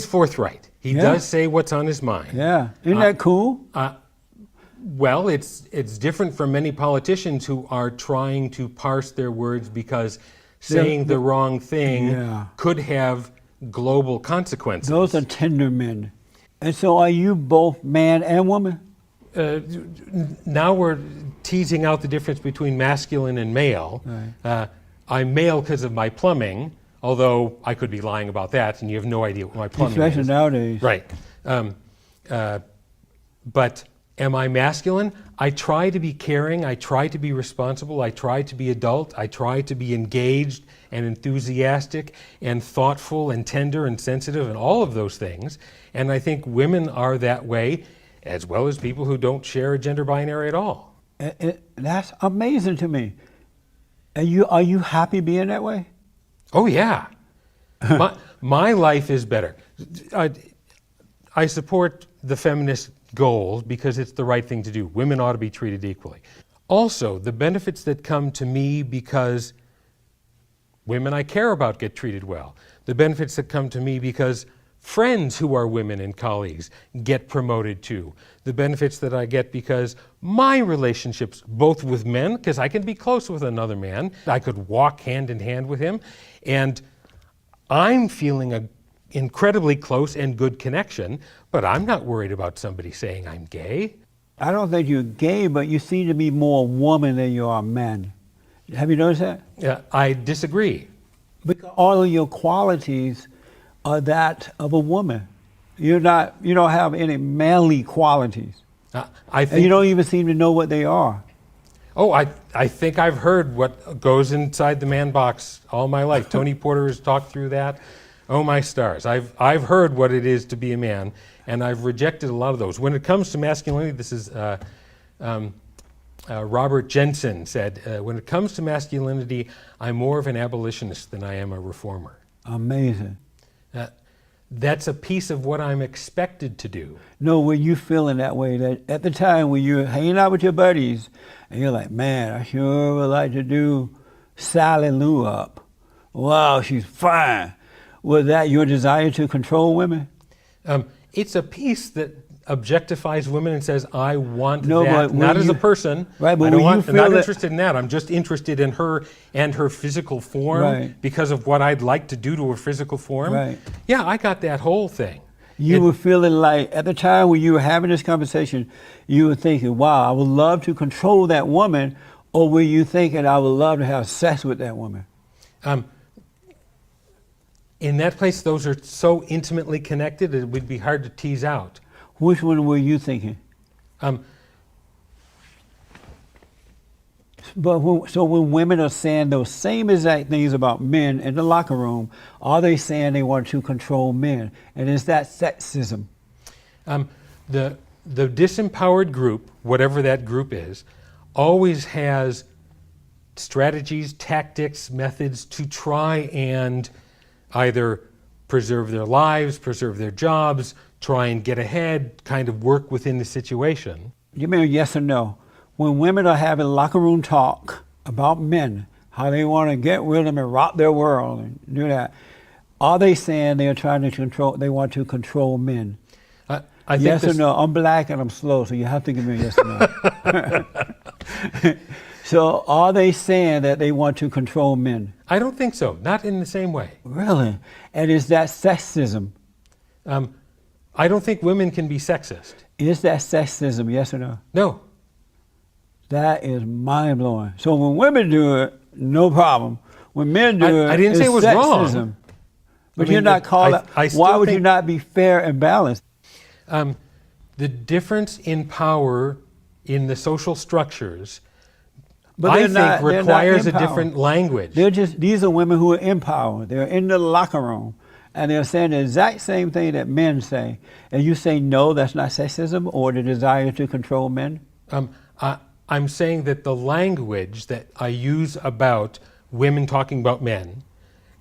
forthright. He does say what's on his mind. Yeah. Isn't that cool? Well, it's different from many politicians who are trying to parse their words because saying the wrong thing could have global consequences. Those are tender men. And so are you both man and woman? Now we're teasing out the difference between masculine and male. Right. I'm male because of my plumbing, although I could be lying about that, and you have no idea what my plumbing Especially is. nowadays. Right. But am I masculine? I try to be caring. I try to be responsible. I try to be adult. I try to be engaged and enthusiastic and thoughtful and tender and sensitive and all of those things. And I think women are that way, as well as people who don't share a gender binary at all. That's amazing to me. Are you happy being that way? Oh, yeah. My life is better. I support the feminist goals because it's the right thing to do. Women ought to be treated equally. Also, the benefits that come to me because women I care about get treated well. The benefits that come to me because friends who are women and colleagues get promoted too. The benefits that I get because my relationships, both with men, because I can be close with another man, I could walk hand in hand with him, and I'm feeling an incredibly close and good connection, but I'm not worried about somebody saying I'm gay. I don't think you're gay, but you seem to be more woman than you are man. Have you noticed that? I disagree. Because all of your qualities are that of a woman. You don't have any manly qualities. And you don't even seem to know what they are. Oh, I think I've heard what goes inside the man box all my life. Tony Porter has talked through that. Oh my stars. I've heard what it is to be a man, and I've rejected a lot of those. When it comes to masculinity, this is Robert Jensen said, when it comes to masculinity, I'm more of an abolitionist than I am a reformer. Amazing. That's a piece of what I'm expected to do. No, were you feeling that way? That at the time when you're hanging out with your buddies, and you're like, man, I sure would like to do Sally Lou up. Wow, she's fine. Was that your desire to control women? It's a piece that objectifies women and says, I want that, not as a person. Right, but I'm not interested in that. I'm just interested in her and her physical form because of what I'd like to do to her physical form. Right. Yeah, I got that whole thing. You were feeling like, at the time when you were having this conversation, you were thinking, wow, I would love to control that woman, or were you thinking, I would love to have sex with that woman? In that place, those are so intimately connected, it would be hard to tease out. Which one were you thinking? So when women are saying those same exact things about men in the locker room, are they saying they want to control men? And is that sexism? The disempowered group, whatever that group is, always has strategies, tactics, methods to try and either preserve their lives, preserve their jobs, try and get ahead, kind of work within the situation. Give me a yes or no. When women are having locker room talk about men, how they want to get with them and rock their world and do that, are they saying they are trying to control, they want to control men? I think yes or no? I'm black and I'm slow, so you have to give me a yes or no. So are they saying that they want to control men? I don't think so. Not in the same way. Really? And is that sexism? I don't think women can be sexist. Is that sexism, yes or no? No. That is mind-blowing. So when women do it, no problem. When men do it, I didn't say it was sexism. wrong. But I mean, you're not calling. I still Why would you think- not be fair and balanced? The difference in power in the social structures, But I they're think, not- they're not requires in a power. different language. These are women who are in power. They're in the locker room, and they're saying the exact same thing that men say. And you say no, that's not sexism or the desire to control men. I'm saying that the language that I use about women talking about men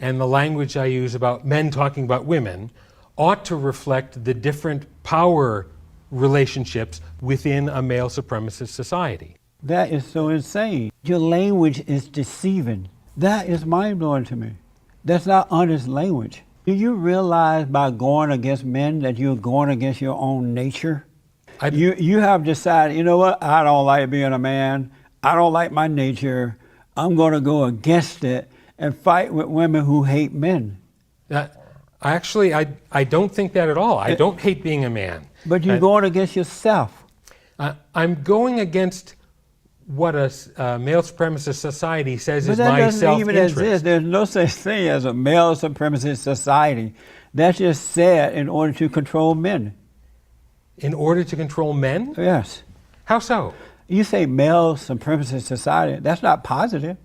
and the language I use about men talking about women ought to reflect the different power relationships within a male supremacist society. That is so insane. Your language is deceiving. That is mind-blowing to me. That's not honest language. Do you realize by going against men that you're going against your own nature? You have decided, you know what, I don't like being a man. I don't like my nature. I'm going to go against it and fight with women who hate men. Actually, I don't think that at all. I don't hate being a man. But you're going against yourself. I'm going against what a male supremacist society says But is that my doesn't even self-interest. exist. There's no such thing as a male supremacist society. That's just said in order to control men. In order to control men? Yes. How so? You say male supremacist society. That's not positive.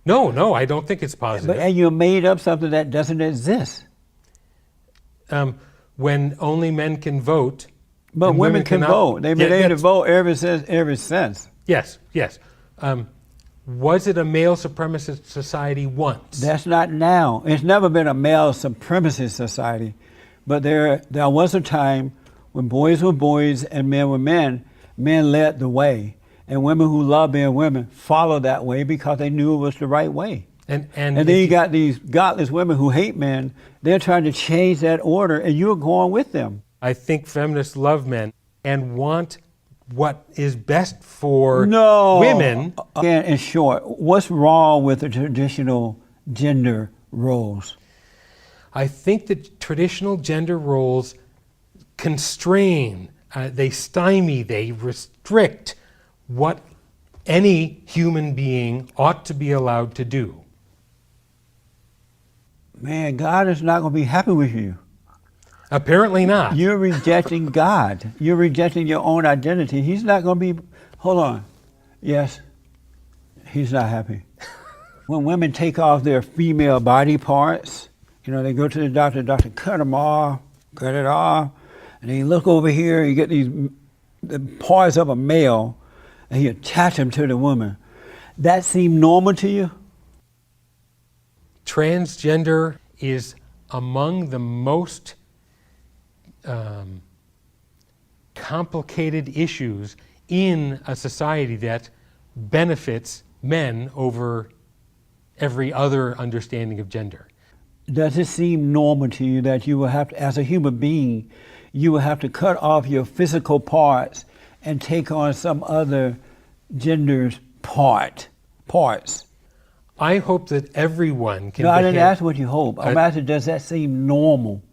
No, I don't think it's positive. And you made up something that doesn't exist. When only men can vote. But and women can cannot- vote. They've been able to vote ever since. Yes. Was it a male supremacist society once? That's not now. It's never been a male supremacist society. But there was a time when boys were boys and men were men. Men led the way. And women who love being women followed that way because they knew it was the right way. And then you got these godless women who hate men. They're trying to change that order, and you're going with them. I think feminists love men and want what is best for No. women. Again, in short, what's wrong with the traditional gender roles? I think that traditional gender roles constrain, they stymie, they restrict what any human being ought to be allowed to do. Man, God is not going to be happy with you. Apparently not. You're rejecting God. You're rejecting your own identity. He's not going to be, hold on. Yes, he's not happy. When women take off their female body parts, they go to the doctor cut them off, cut it off, and then you look over here, you get the parts of a male, and you attach them to the woman. That seem normal to you? Transgender is among the most complicated issues in a society that benefits men over every other understanding of gender. Does it seem normal to you that you will have to, as a human being, you will have to cut off your physical parts and take on some other gender's parts? I hope that everyone can. No, I didn't ask what you hope. I'm asking, does that seem normal?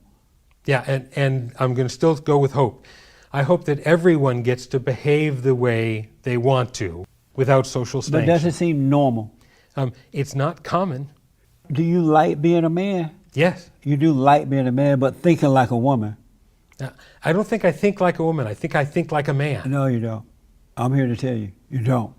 Yeah, and I'm going to still go with hope. I hope that everyone gets to behave the way they want to without social sanction. But does it seem normal? It's not common. Do you like being a man? Yes. You do like being a man, but thinking like a woman. I don't think I think like a woman. I think like a man. No, you don't. I'm here to tell you, you don't.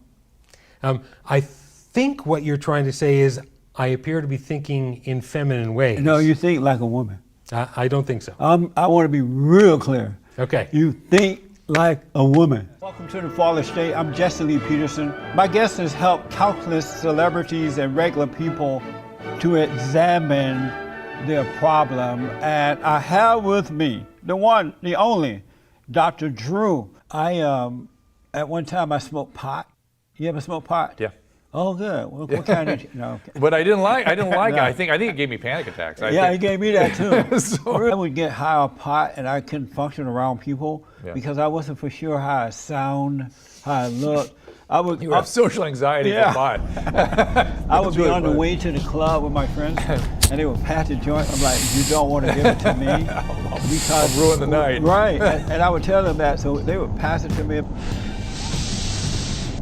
I think what you're trying to say is I appear to be thinking in feminine ways. No, you think like a woman. I don't think so. I want to be real clear. Okay. You think like a woman. Welcome to the Fallen State. I'm Jesse Lee Peterson. My guest has helped countless celebrities and regular people to examine their problem. And I have with me the one, the only, Dr. Drew. At one time I smoked pot. You ever smoke pot? Yeah. Oh, good. What kind did you? No. Okay. But I didn't like it. No. I think it gave me panic attacks. It gave me that too. So- I would get high on pot and I couldn't function around people because I wasn't for sure how I sound, how I look. I would. You have social anxiety Yeah. for pot. I would be really on the funny. way to the club with my friends, and they would pass the joint. I'm like, you don't want to give it to me because I'll ruin the night. Right, and I would tell them that, so they would pass it to me.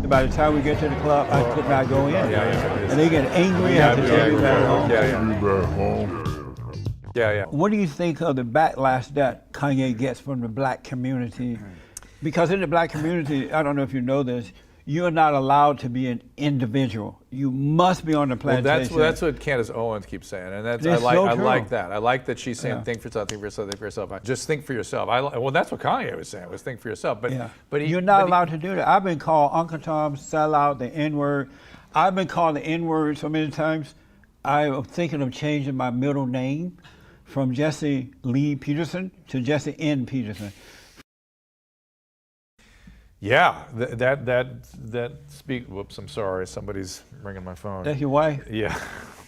By the time we get to the club, I could not go in, and they get angry. I have to take me back home. Yeah. What do you think of the backlash that Kanye gets from the black community? Because in the black community, I don't know if you know this, you're not allowed to be an individual. You must be on the Well, plantation. that's what Candace Owens keeps saying, and that's It's I so like true. that. I like that she's saying Yeah. think for yourself, think for yourself, think for yourself. Just think for yourself. Well, that's what Kanye was saying, was think for yourself. But Yeah. but You're not allowed to do that. I've been called Uncle Tom, sellout, the N-word. I've been called the N-word so many times. I'm thinking of changing my middle name from Jesse Lee Peterson to Jesse N. Peterson. Yeah, that speak. Whoops, I'm sorry. Somebody's ringing my phone. That's your wife? Yeah.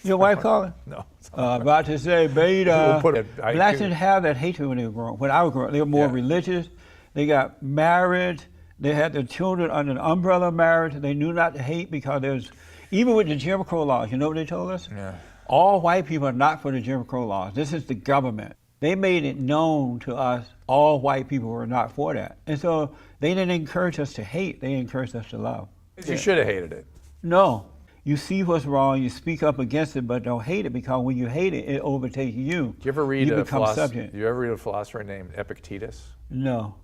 Your wife calling? No. About to say, beta. We'll put Blacks didn't have that hatred when they were growing. When I was growing, they were more religious. They got married. They had their children under an umbrella of marriage. They knew not to hate because there's, even with the Jim Crow laws, you know what they told us? Yeah. All white people are not for the Jim Crow laws. This is the government. They made it known to us all white people were not for that. And so they didn't encourage us to hate, they encouraged us to love. You should have hated it. No. You see what's wrong, you speak up against it, but don't hate it, because when you hate it, it overtakes you. Do you ever read you a become subject. Do you ever read a philosopher named Epictetus? No.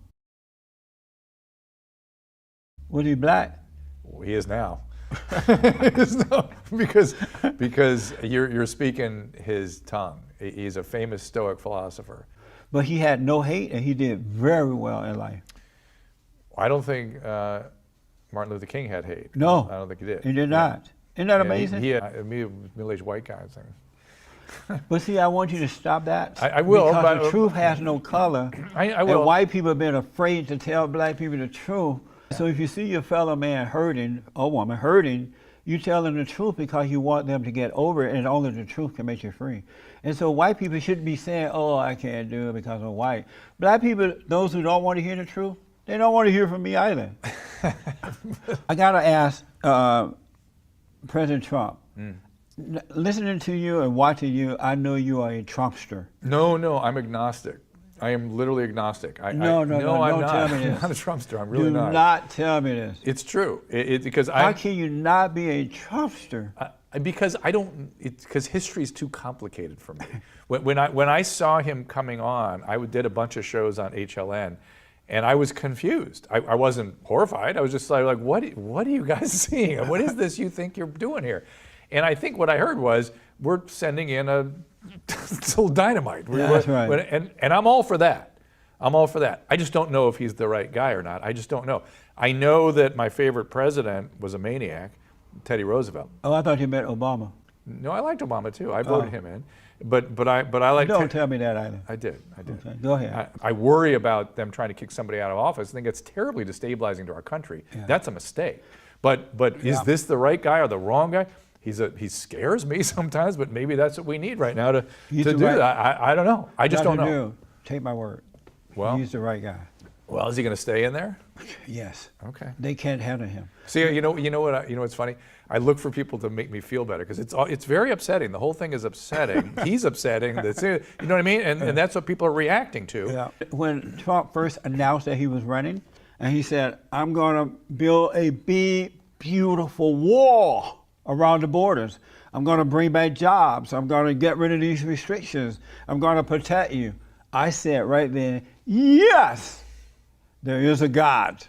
Was he black? Well, he is now. because you're speaking his tongue. He's a famous Stoic philosopher. But he had no hate, and he did very well in life. I don't think Martin Luther King had hate. No. I don't think he did. He did not. Isn't that amazing? He had a middle-aged white guy thing. But see, I want you to stop that. I will. Because But the truth has no color. I will. And white people have been afraid to tell black people the truth. So if you see your fellow man hurting, or woman hurting, you tell them the truth because you want them to get over it, and only the truth can make you free. And so white people shouldn't be saying, oh, I can't do it because I'm white. Black people, those who don't want to hear the truth, they don't want to hear from me either. I got to ask President Trump, listening to you and watching you, I know you are a Trumpster. No, I'm agnostic. I am literally agnostic. No, I'm don't not. tell me this. I'm not a Trumpster. I'm really not. Do not tell me this. It's true. Because How can you not be a Trumpster? Because I don't. Because history is too complicated for me. when I saw him coming on, I did a bunch of shows on HLN, and I was confused. I wasn't horrified. I was just like, what are you guys seeing? What is this you think you're doing here? And I think what I heard was, we're sending in a little dynamite. Yeah, that's right. And I'm all for that. I'm all for that. I just don't know if he's the right guy or not. I just don't know. I know that my favorite president was a maniac, Teddy Roosevelt. Oh, I thought you meant Obama. No, I liked Obama too. I voted him in. But I like. Don't tell me that either. I did. Okay, go ahead. I worry about them trying to kick somebody out of office. I think it's terribly destabilizing to our country. Yeah. That's a mistake. But is this the right guy or the wrong guy? He scares me sometimes, but maybe that's what we need right now to do that. I don't know. I just don't know. Take my word. Well, he's the right guy. Well, is he going to stay in there? Yes. Okay. They can't handle him. See, you know what's funny? I look for people to make me feel better because it's very upsetting. The whole thing is upsetting. He's upsetting. You know what I mean? And that's what people are reacting to. Yeah. When Trump first announced that he was running, and he said, "I'm going to build a big, beautiful wall around the borders. I'm going to bring back jobs. I'm going to get rid of these restrictions. I'm going to protect you." I said right then, yes, there is a God.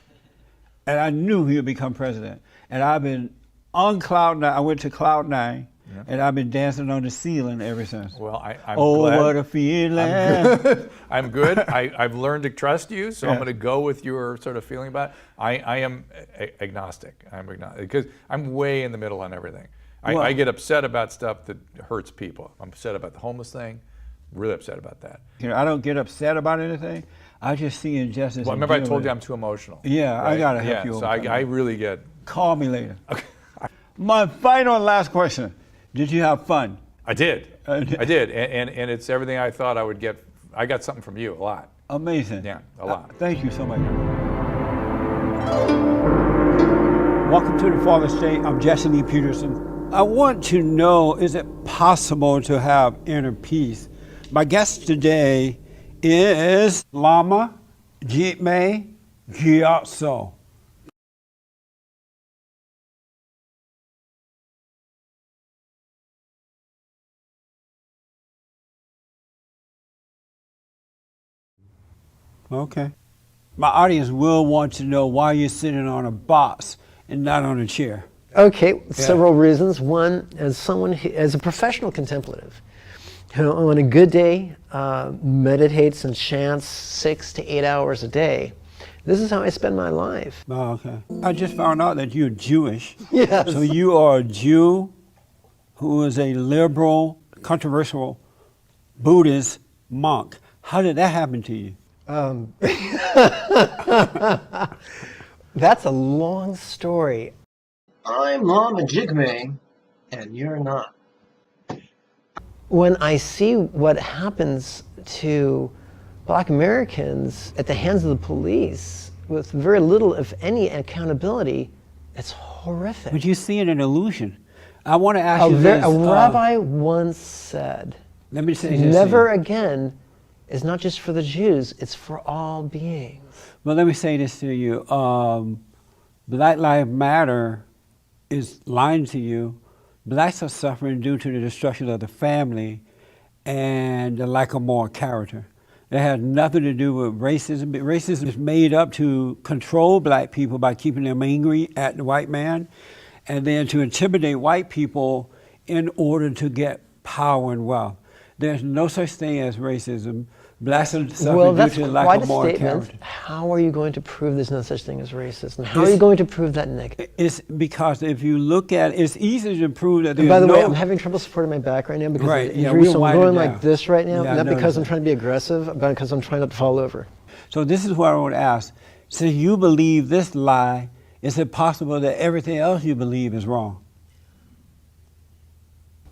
And I knew he would become president. And I've been on Cloud 9. I went to Cloud 9, and I've been dancing on the ceiling ever since. Well, I'm glad. what a feeling. I'm good. I've learned to trust you, so I'm going to go with your sort of feeling about it. I am agnostic. I'm agnostic because I'm way in the middle on everything. I get upset about stuff that hurts people. I'm upset about the homeless thing. Really upset about that. I don't get upset about anything. I just see injustice. Well, remember I told you I'm too emotional. Yeah, right? I got to help you. So I really get... Call me later. Okay. My final and last question. Did you have fun? I did. I did. And it's everything I thought I would get. I got something from you, a lot. Amazing. Yeah, a lot. Thank you so much. Welcome to the Fallen State. I'm Jesse Lee Peterson. I want to know, is it possible to have inner peace? My guest today is Lama Jigme Gyatso. Okay. My audience will want to know why you're sitting on a box and not on a chair. Okay, several reasons. One, as a professional contemplative, who on a good day meditates and chants 6 to 8 hours a day. This is how I spend my life. Oh, okay. I just found out that you're Jewish. Yes. So you are a Jew who is a liberal, controversial Buddhist monk. How did that happen to you? That's a long story. I'm Lama Jigme, and you're not. When I see what happens to Black Americans at the hands of the police with very little, if any, accountability, it's horrific. But you see it an illusion. I want to ask you this. A rabbi once said, let me say this. Never again is not just for the Jews, it's for all beings. Well, let me say this to you. Black Lives Matter is lying to you. Blacks are suffering due to the destruction of the family and the lack of moral character. It has nothing to do with racism. Racism is made up to control black people by keeping them angry at the white man, and then to intimidate white people in order to get power and wealth. There's no such thing as racism. Blacks are suffering due to the lack of moral character. How are you going to prove there's no such thing as racism? How are you going to prove that negative? It's because if you look at it, it's easy to prove that there's By the way, I'm having trouble supporting my back right now because of the injury, so I'm going like this right now. Not because I'm trying to be aggressive, but because I'm trying not to fall over. So this is what I want to ask. Since you believe this lie, is it possible that everything else you believe is wrong?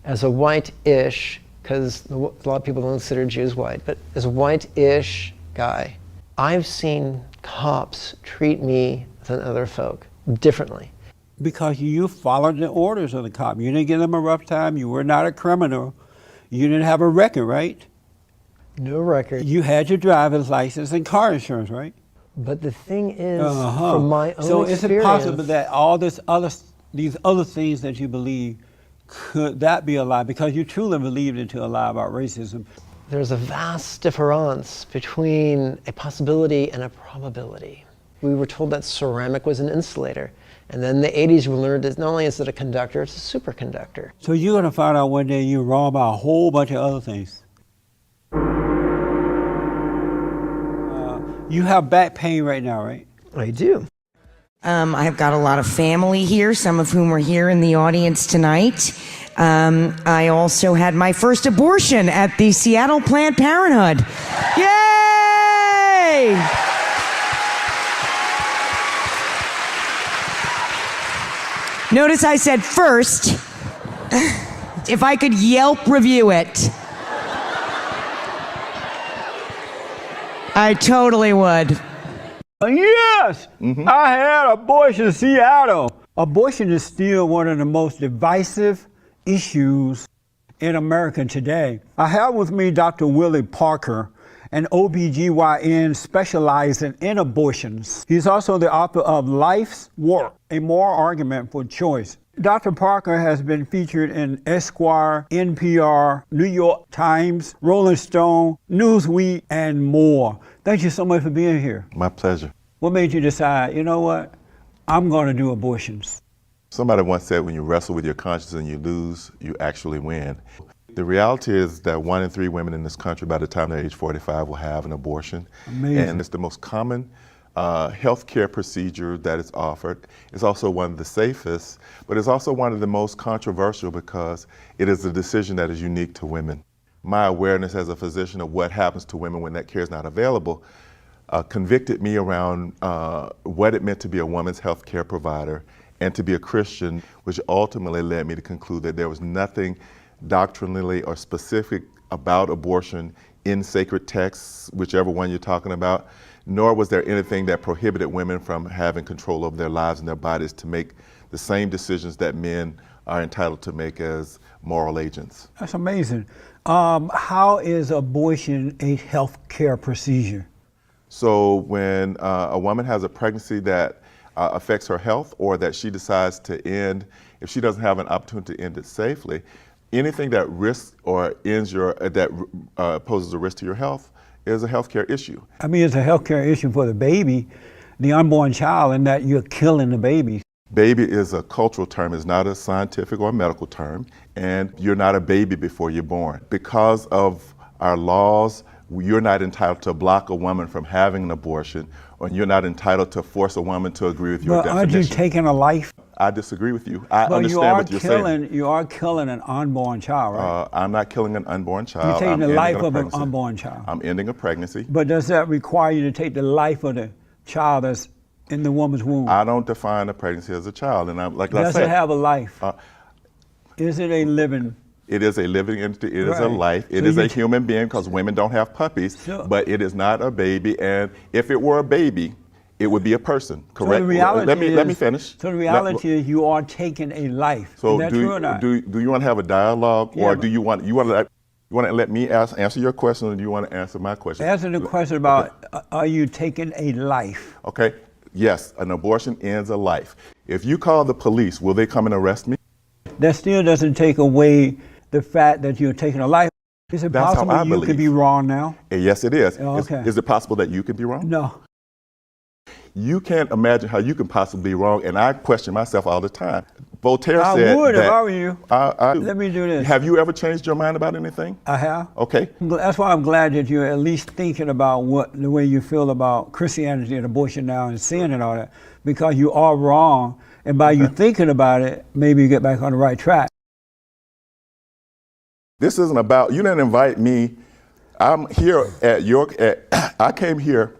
As a white-ish, because a lot of people don't consider Jews white, but as a white-ish guy, I've seen cops treat me than other folk differently. Because you followed the orders of the cop. You didn't give them a rough time. You were not a criminal. You didn't have a record, right? No record. You had your driver's license and car insurance, right? But the thing is, from my own experience... So is it possible that all these other things that you believe, could that be a lie? Because you truly believed into a lie about racism. There's a vast difference between a possibility and a probability. We were told that ceramic was an insulator. And then in the 80s we learned that not only is it a conductor, it's a superconductor. So you're going to find out one day you're wrong about a whole bunch of other things. You have back pain right now, right? I do. I've got a lot of family here, some of whom are here in the audience tonight. I also had my first abortion at the Seattle Planned Parenthood. Yay! Notice I said first. If I could Yelp review it, I totally would. Yes! I had abortion in Seattle. Abortion is still one of the most divisive issues in America today. I have with me Dr. Willie Parker, an OBGYN specializing in abortions. He's also the author of Life's Work, a moral argument for choice. Dr. Parker has been featured in Esquire, NPR, New York Times, Rolling Stone, Newsweek, and more. Thank you so much for being here. My pleasure. What made you decide, you know what, I'm going to do abortions? Somebody once said when you wrestle with your conscience and you lose, you actually win. The reality is that 1 in 3 women in this country by the time they're age 45 will have an abortion. Amazing. And it's the most common health care procedure that is offered. It's also one of the safest, but it's also one of the most controversial because it is a decision that is unique to women. My awareness as a physician of what happens to women when that care is not available convicted me around what it meant to be a woman's health care provider and to be a Christian, which ultimately led me to conclude that there was nothing doctrinally or specific about abortion in sacred texts, whichever one you're talking about, nor was there anything that prohibited women from having control over their lives and their bodies to make the same decisions that men are entitled to make as moral agents. That's amazing. How is abortion a health care procedure? So when a woman has a pregnancy that affects her health, or that she decides to end, if she doesn't have an opportunity to end it safely, anything that risks or ends that poses a risk to your health is a healthcare issue. I mean, it's a healthcare issue for the baby, the unborn child, in that you're killing the baby. Baby is a cultural term, it's not a scientific or medical term, and you're not a baby before you're born. Because of our laws, you're not entitled to block a woman from having an abortion, or you're not entitled to force a woman to agree with your definition. Aren't you taking a life? I disagree with you. I understand what you're saying. You are killing an unborn child, right? I'm not killing an unborn child. You're taking I'm the ending life a of an pregnancy. unborn child. I'm ending a pregnancy. But does that require you to take the life of the child that's in the woman's womb? I don't define a pregnancy as a child, and I'm like Does I said, it have a life? Is it a living? It is a living entity. It is a Right. life. It So is you a human being, because women don't have puppies. Sure. But it is not a baby. And if it were a baby, it would be a person. Correct. So the reality let me finish. So the reality is you are taking a life. So is that true or not? do you want to have a dialogue, Yeah, or but- do you want to let me answer your question, or do you want to answer my question? Answer the question about are you taking a life? Okay. Yes, an abortion ends a life. If you call the police, will they come and arrest me? That still doesn't take away the fact that you're taking a life. Is it That's how possible I you could believe. be wrong now? Yes, it is. Oh, okay. Is it possible that you could be wrong? No. You can't imagine how you can possibly be wrong, and I question myself all the time. Voltaire I said would that, if I were you. Let me do this. Have you ever changed your mind about anything? I have. Okay. That's why I'm glad that you're at least thinking about the way you feel about Christianity and abortion now and sin and all that, because you are wrong, and by you thinking about it, maybe you get back on the right track. This isn't about, you didn't invite me. I'm here I came here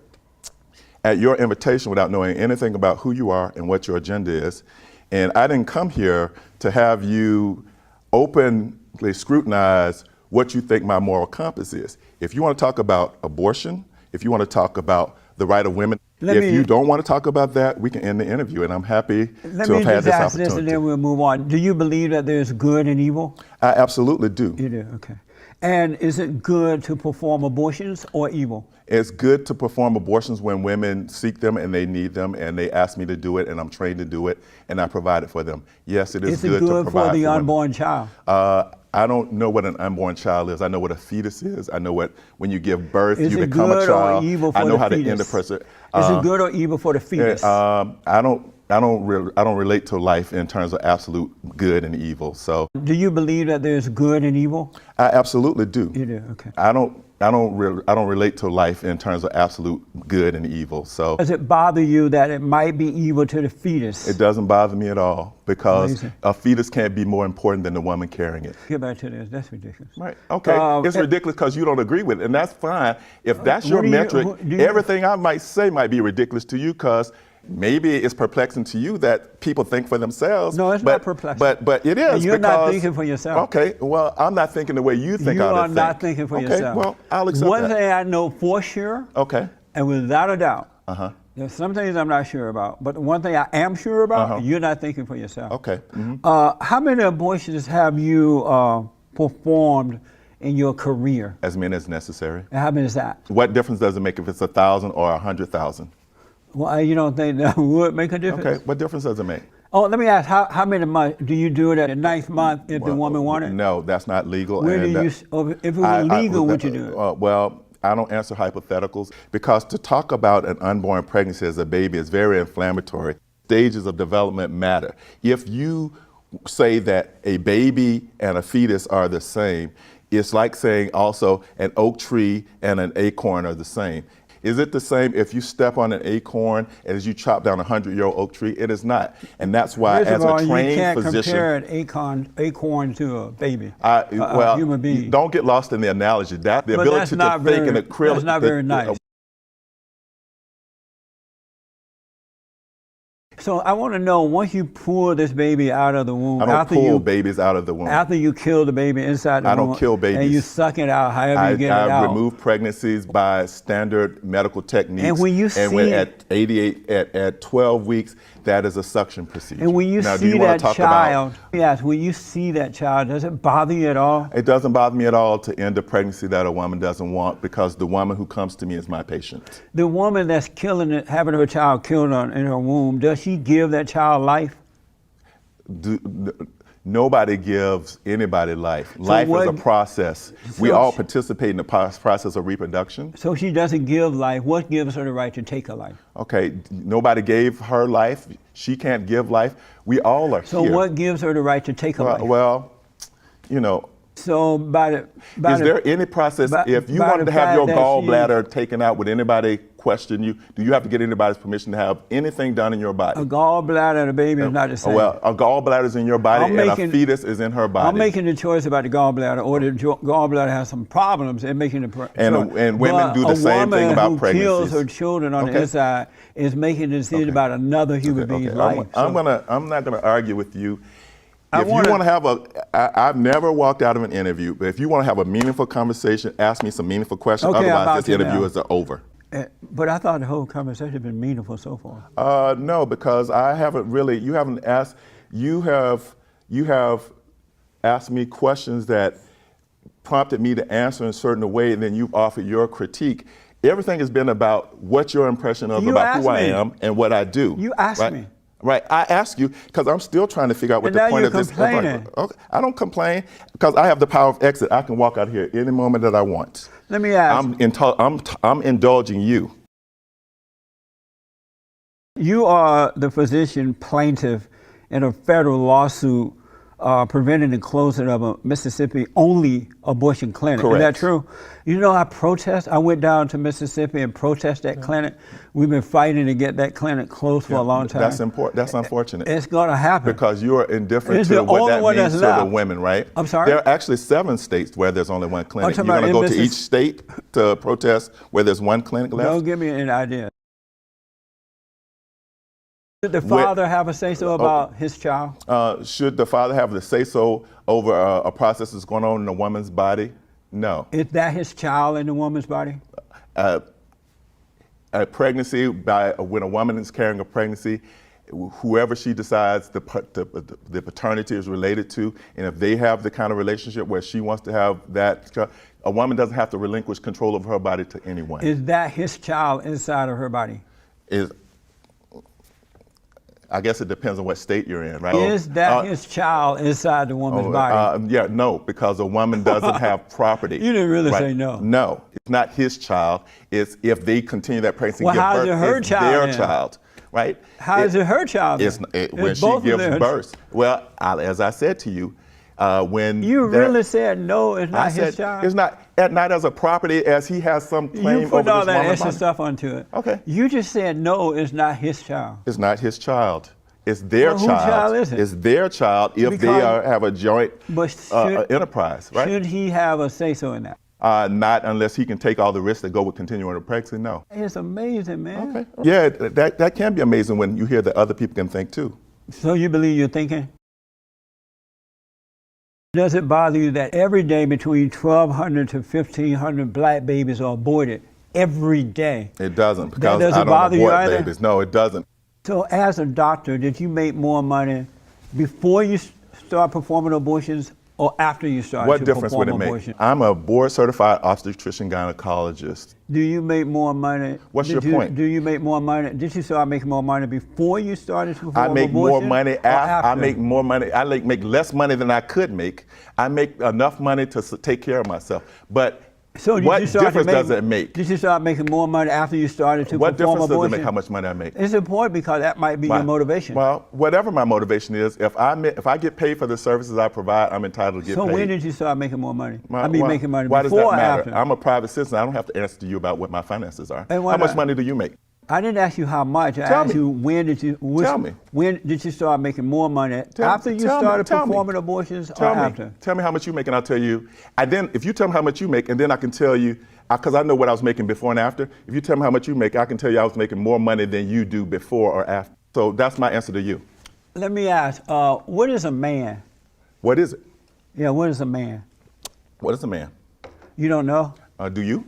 at your invitation without knowing anything about who you are and what your agenda is. And I didn't come here to have you openly scrutinize what you think my moral compass is. If you want to talk about abortion, if you want to talk about the right of women, if you don't want to talk about that, we can end the interview, and I'm happy to have had this Let me just ask opportunity. this and then we'll move on. Do you believe that there's good and evil? I absolutely do. You do, okay. And is it good to perform abortions or evil? It's good to perform abortions when women seek them and they need them and they ask me to do it and I'm trained to do it and I provide it for them. Yes, it is good to provide for the women. unborn child? I don't know what an unborn child is. I know what a fetus is. I know what when you give birth, Is you it become a good child. or evil for I know the how fetus? to end a person. Is it good or evil for the fetus? I don't relate to life in terms of absolute good and evil. So, do you believe that there's good and evil? I absolutely do. You do, okay. I don't relate to life in terms of absolute good and evil. So, Does it bother you that it might be evil to the fetus? it doesn't bother me at all, because Amazing. a fetus can't be more important than the woman carrying it. Get back to this. That's ridiculous. Right. Okay. It's ridiculous because you don't agree with it, and that's fine. If that's your what do you- metric, do you- everything I might say might be ridiculous to you, because maybe it's perplexing to you that people think for themselves. No, it's but, not perplexing. But it is. And you're not because- thinking for yourself. Okay. Well, I'm not thinking the way you think. You I are would not think. thinking for Okay, yourself. well, I'll accept One that. thing I know for sure, Okay. and without a doubt, Uh-huh. there's some things I'm not sure about, but the one thing I am sure about, Uh-huh. you're not thinking for yourself. Okay. Mhm. How many abortions have you performed in your career? As many as necessary. And how many is that? What difference does it make if it's 1,000 or 100,000? Well, you don't think that would make a difference? Okay. What difference does it make? Oh, let me ask, how many months do you do it at the 9th month if the woman wanted? No, that's not legal. Where and do you, if it was legal, would you do it? Well, I don't answer hypotheticals, because to talk about an unborn pregnancy as a baby is very inflammatory. Stages of development matter. If you say that a baby and a fetus are the same, it's like saying also an oak tree and an acorn are the same. Is it the same if you step on an acorn as you chop down a 100-year-old oak tree? It is not. And that's why, First as of all, a trained you can't physician, compare an acorn to a baby, well, a human being. don't get lost in the analogy. That the But ability that's to not think very- and acrylic. that's not very nice. So I want to know, once you pull this baby out of the womb, I don't after pull you babies out of the womb. after you kill the baby inside the I womb, don't kill babies. and you suck it out, however you get it I out. remove pregnancies by standard medical techniques. And when you when see- at 88, at 12 weeks, that is a suction procedure. And when you now, do see you want that to talk child, about? yes, when you see that child, does it bother you at all? It doesn't bother me at all to end a pregnancy that a woman doesn't want, because the woman who comes to me is my patient. The woman that's killing it, having her child killed in her womb, does she give that child life? Nobody gives anybody life. Life is a process. We all participate in the process of reproduction. So she doesn't give life. What gives her the right to take her life? Okay, nobody gave her life. She can't give life. We all are So here. what gives her the right to take her life? Well, you know. So Is there any process, if you wanted to have your gallbladder taken out, would anybody question you? Do you have to get anybody's permission to have anything done in your body? A gallbladder and a baby is not the same. Well, a gallbladder is in your body and a fetus is in her body. I'm making the choice about the gallbladder, or the gallbladder has some problems in making the choice. And women do the same thing about pregnancies. A woman who kills her children on the inside is making a decision about another human being's life. I'm not gonna argue with you. If you want to have I've never walked out of an interview, but if you want to have a meaningful conversation, ask me some meaningful questions. Okay, otherwise, this interview is over. But I thought the whole conversation has been meaningful so far. No, because I haven't really. You haven't asked. You have asked me questions that prompted me to answer in a certain way, and then you've offered your critique. Everything has been about what your impression of about who I am and what I do. You asked me. Right, I ask you because I'm still trying to figure out what the point of this is. Okay, I don't complain because I have the power of exit. I can walk out here any moment that I want. Let me ask. I'm indulging you. You are the physician plaintiff in a federal lawsuit preventing the closing of a Mississippi-only abortion clinic. Correct. Is that true? You know, I went down to Mississippi and protested that clinic. We've been fighting to get that clinic closed for a long time. That's important. That's unfortunate. It's going to happen. Because you are indifferent It's to the what only that one means that's to the left. women, right? I'm sorry? There are actually 7 states where there's only one clinic. You're talking going to about go to each state to protest where there's one clinic left? Don't give me an idea. Should the father have a say-so about his child? Should the father have the say-so over a process that's going on in a woman's body? No. Is that his child in the woman's body? A pregnancy, when a woman is carrying a pregnancy, whoever she decides the paternity is related to, and if they have the kind of relationship where she wants to have that, a woman doesn't have to relinquish control of her body to anyone. Is that his child inside of her body? I guess it depends on what state you're in, right? Is that his child inside the woman's body? Yeah, no, because a woman doesn't have property. You didn't really say no. No, it's not his child. It's if they continue that pregnancy, Well, give how's birth, it her it's child their then? child, right? How is it her child? When she gives birth. Well, as I said to you, when you really said no, it's not his child. It's not as a property as he has some claim You put over all this that woman's extra body. stuff onto it. Okay. You just said no, it's not his child. It's not his child. It's their Well, whose child. child is it? It's their child if they Because- have a joint enterprise, right? Should he have a say-so in that? Not unless he can take all the risks that go with continuing a pregnancy, no. It's amazing, man. Okay. Yeah, that can be amazing when you hear that other people can think too. So you believe you're thinking? Does it bother you that every day between 1,200 to 1,500 black babies are aborted every day? It doesn't, because doesn't I don't bother you abort either? babies. No, it doesn't. So as a doctor, did you make more money before you start performing abortions or after you started What to difference would perform it make? abortion? I'm a board-certified obstetrician gynecologist. Do you make more money? What's your point? Do you make more money? Did you start making more money before you started to perform I make abortion? more money after? I make more money. I make less money than I could make. I make enough money to take care of myself. But So did what you start to difference does it make? Did you start making more money after you started to What perform difference abortion? does it make how much money I make? It's important because that might be your motivation. Well, whatever my motivation is, if I get paid for the services I provide, I'm entitled to get So paid. when did you start making more money? Making money why does before that or matter? after? I'm a private citizen. I don't have to answer to you about what my finances are. And why How much not? money do you make? I didn't ask you how much. I Tell asked me. you when did you Tell me. When did you start making more money? After you started performing abortions or after? Tell me how much you make and I'll tell you. If you tell me how much you make and then I can tell you, because I know what I was making before and after. If you tell me how much you make, I can tell you I was making more money than you do before or after. So that's my answer to you. Let me ask, what is a man? What is it? Yeah, what is a man? What is a man? You don't know? Do you?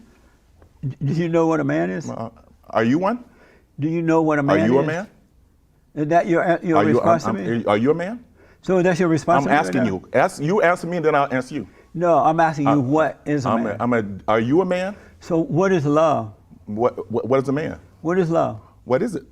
Do you know what a man is? Are you one? Do you know what a man is? Are you a man? Is that your response to me? Are you a man? So that's your response? I'm asking you. You answer me, and then I'll answer you. No, I'm asking you, what is a man? Are you a man? So what is love? What is a man? What is love? What is it?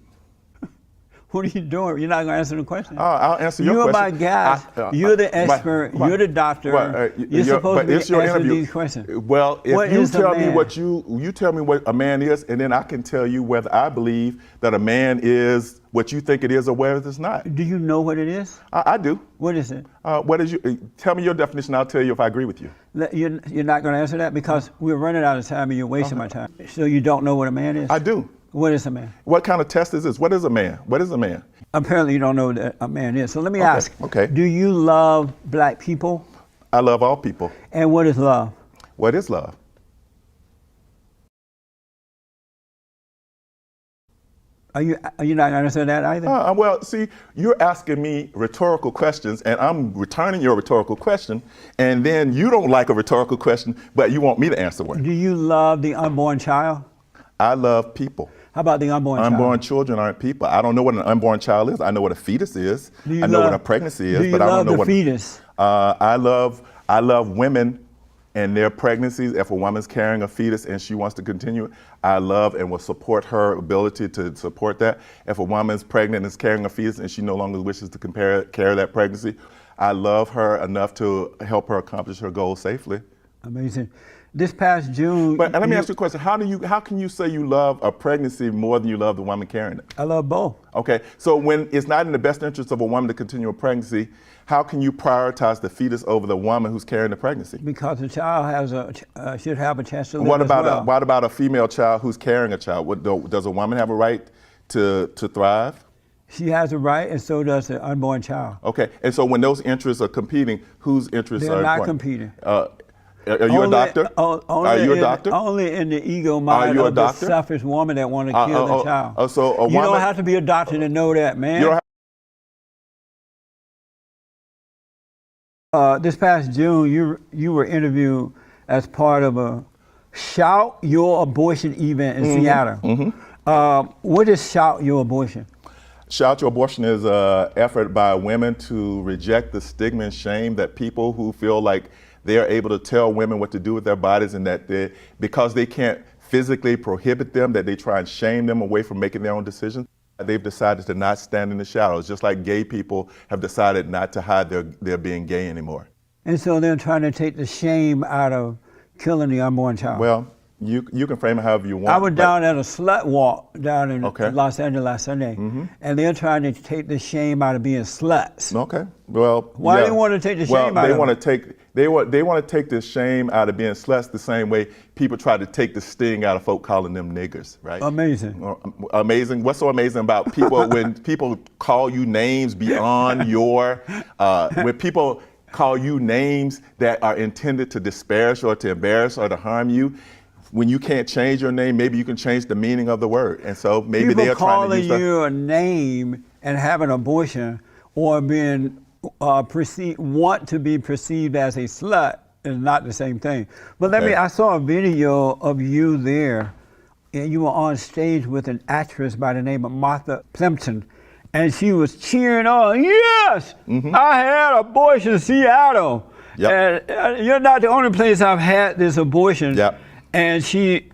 What are you doing? You're not going to answer the question. I'll answer your question. You're my guest. You're the expert. You're the doctor. You're supposed to be answering these questions. Well, if you tell me what you tell me what a man is, and then I can tell you whether I believe that a man is what you think it is or whether it's not. Do you know what it is? I do. What is it? What is tell me your definition. I'll tell you if I agree with you. You're not going to answer that because we're running out of time and you're wasting my time. So you don't know what a man is? I do. What is a man? What kind of test is this? What is a man? What is a man? Apparently you don't know what a man is. So let me ask. Okay. Do you love black people? I love all people. And what is love? What is love? Are you not going to answer that either? Well, see, you're asking me rhetorical questions, and I'm returning your rhetorical question, and then you don't like a rhetorical question, but you want me to answer one. Do you love the unborn child? I love people. How about the unborn child? Unborn children aren't people. I don't know what an unborn child is. I know what a fetus is. I know what a pregnancy is, but I don't know what. Do you love the fetus? I love women and their pregnancies. If a woman's carrying a fetus and she wants to continue, I love and will support her ability to support that. If a woman's pregnant and is carrying a fetus and she no longer wishes to carry that pregnancy, I love her enough to help her accomplish her goal safely. Amazing. This past June. But let me ask you a question. How can you say you love a pregnancy more than you love the woman carrying it? I love both. Okay. So when it's not in the best interest of a woman to continue a pregnancy, how can you prioritize the fetus over the woman who's carrying the pregnancy? Because the child should have a chance to live What about as well. what about a female child who's carrying a child? Does a woman have a right to thrive? She has a right, and so does the unborn child. Okay. And so when those interests are competing, whose interests They're are not important? competing. Are you a doctor? Are you a doctor? Only in the ego mind of the selfish woman that want to kill the child. So a you woman, don't have to be a doctor to know that, man. This past June, you were interviewed as part of a Shout Your Abortion event in Seattle. What is Shout Your Abortion? Shout Your Abortion is an effort by women to reject the stigma and shame that people who feel like they're able to tell women what to do with their bodies, and that because they can't physically prohibit them, that they try and shame them away from making their own decisions. They've decided to not stand in the shadows, just like gay people have decided not to hide their being gay anymore. And so they're trying to take the shame out of killing the unborn child. Well, you can frame it however you want. I was down at a slut walk down in Los Angeles last Sunday, and they're trying to take the shame out of being sluts. Okay. Well, why do they want to take the shame out of it? They want to take the shame out of being sluts the same way people try to take the sting out of folk calling them niggers, right? Amazing. Amazing. What's so amazing about people when people call you names beyond your, when people call you names that are intended to disparage or to embarrass or to harm you, when you can't change your name, maybe you can change the meaning of the word. And so maybe they are trying to use calling you a name and having an abortion or being want to be perceived as a slut is not the same thing. But I saw a video of you there, and you were on stage with an actress by the name of Martha Plimpton, and she was cheering on, yes, I had abortion in Seattle. Yep. And you're not the only place I've had this abortion. Yep. And she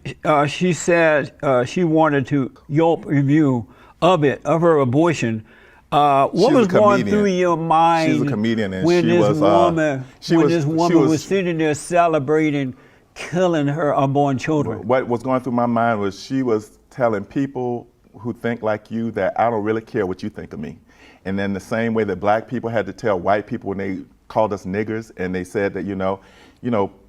said she wanted to Yelp review of her abortion. What was going through your mind? She's a comedian, and when this woman was sitting there celebrating killing her unborn children? What was going through my mind was she was telling people who think like you that I don't really care what you think of me. And then the same way that black people had to tell white people when they called us niggers, and they said that, you know,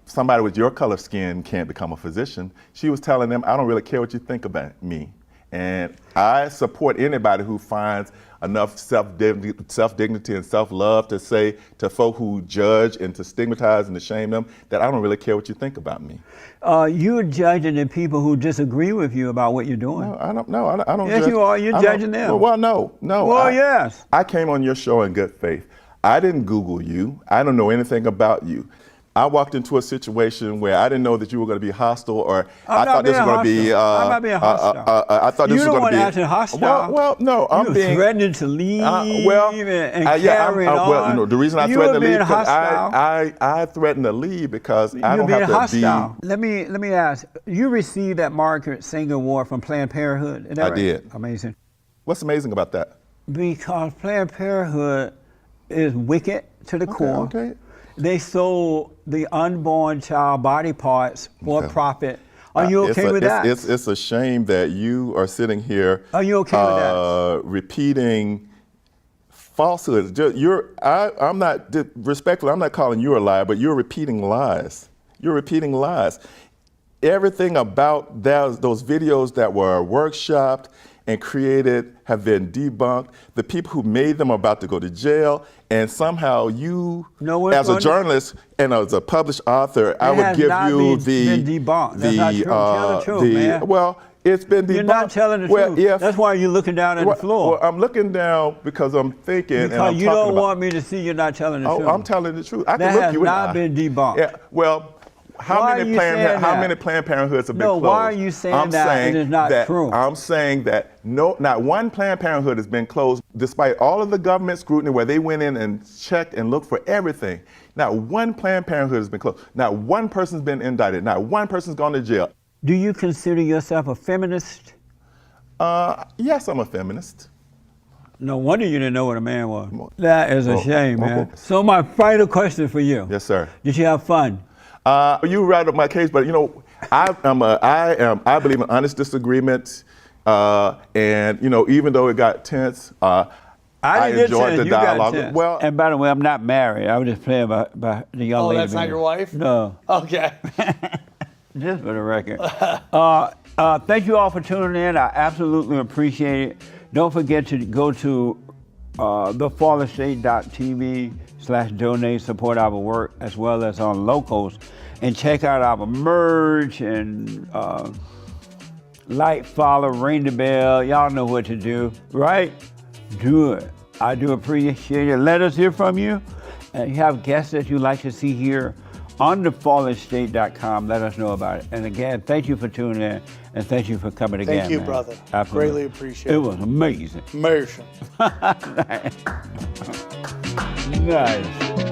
somebody with your color skin can't become a physician. She was telling them, I don't really care what you think about me. And I support anybody who finds enough self-dignity and self-love to say to folk who judge and to stigmatize and to shame them that I don't really care what you think about me. You're judging the people who disagree with you about what you're doing. No, I don't. No, I don't. Yes, judge. you are. You're I judging don't- them. Well, no. Well, yes. I came on your show in good faith. I didn't Google you. I don't know anything about you. I walked into a situation where I didn't know that you were going to be hostile, or I thought this was going to be. I'm not being hostile. I thought this was going to be. You don't want to be hostile. Well, no, I'm being threatening to leave. And carry on. Well, you know, the reason I You threatened are to leave being because hostile. I threatened to leave because I You're don't being have to hostile. be. Let me ask. You received that Margaret Sanger Award from Planned Parenthood. Is that I right? did. Amazing. What's amazing about that? Because Planned Parenthood is wicked to the core. Okay. They sold the unborn child body parts for profit. Are you okay with that? It's a shame that you are sitting here. Are you okay with that? Repeating falsehoods. I'm not respectfully. I'm not calling you a liar, but you're repeating lies. You're repeating lies. Everything about those videos that were workshopped and created have been debunked. The people who made them are about to go to jail, and somehow you, as a journalist and as a published author, I would give you been debunked. That's not true. Tell the truth, man. Well, it's been debunked. You're not telling the truth. That's why you're looking down at the floor. Well, I'm looking down because I'm thinking, because and I'm you talking don't about, want me to see you're not telling the truth. I'm telling the truth. I that can look has you in the not eye. been debunked. Yeah. Well. How many Planned Parenthoods have been closed? No, why are you saying that it is not true? I'm saying that not one Planned Parenthood has been closed, despite all of the government scrutiny where they went in and checked and looked for everything. Not one Planned Parenthood has been closed. Not one person's been indicted. Not one person's gone to jail. Do you consider yourself a feminist? Yes, I'm a feminist. No wonder you didn't know what a man was. That is a shame, man. So my final question for you. Yes, sir. Did you have fun? You right up my case, but you know, I believe in honest disagreement, and you know, even though it got tense, I enjoyed the dialogue. Well, and by the way, I'm not married. I was just playing by the young lady. Oh, that's not your wife? No. Okay. Just for the record. Thank you all for tuning in. I absolutely appreciate it. Don't forget to go to thefallerstate.tv/donate, support our work, as well as on Locals, and check out our merch and like, follow, ring the bell. Y'all know what to do, right? Do it. I do appreciate it. Let us hear from you. And you have guests that you'd like to see here on thefallerstate.com. Let us know about it. And again, thank you for tuning in, and thank you for coming again. Thank you, man. brother. Absolutely. Greatly appreciate it. It was amazing. Amazing. Nice.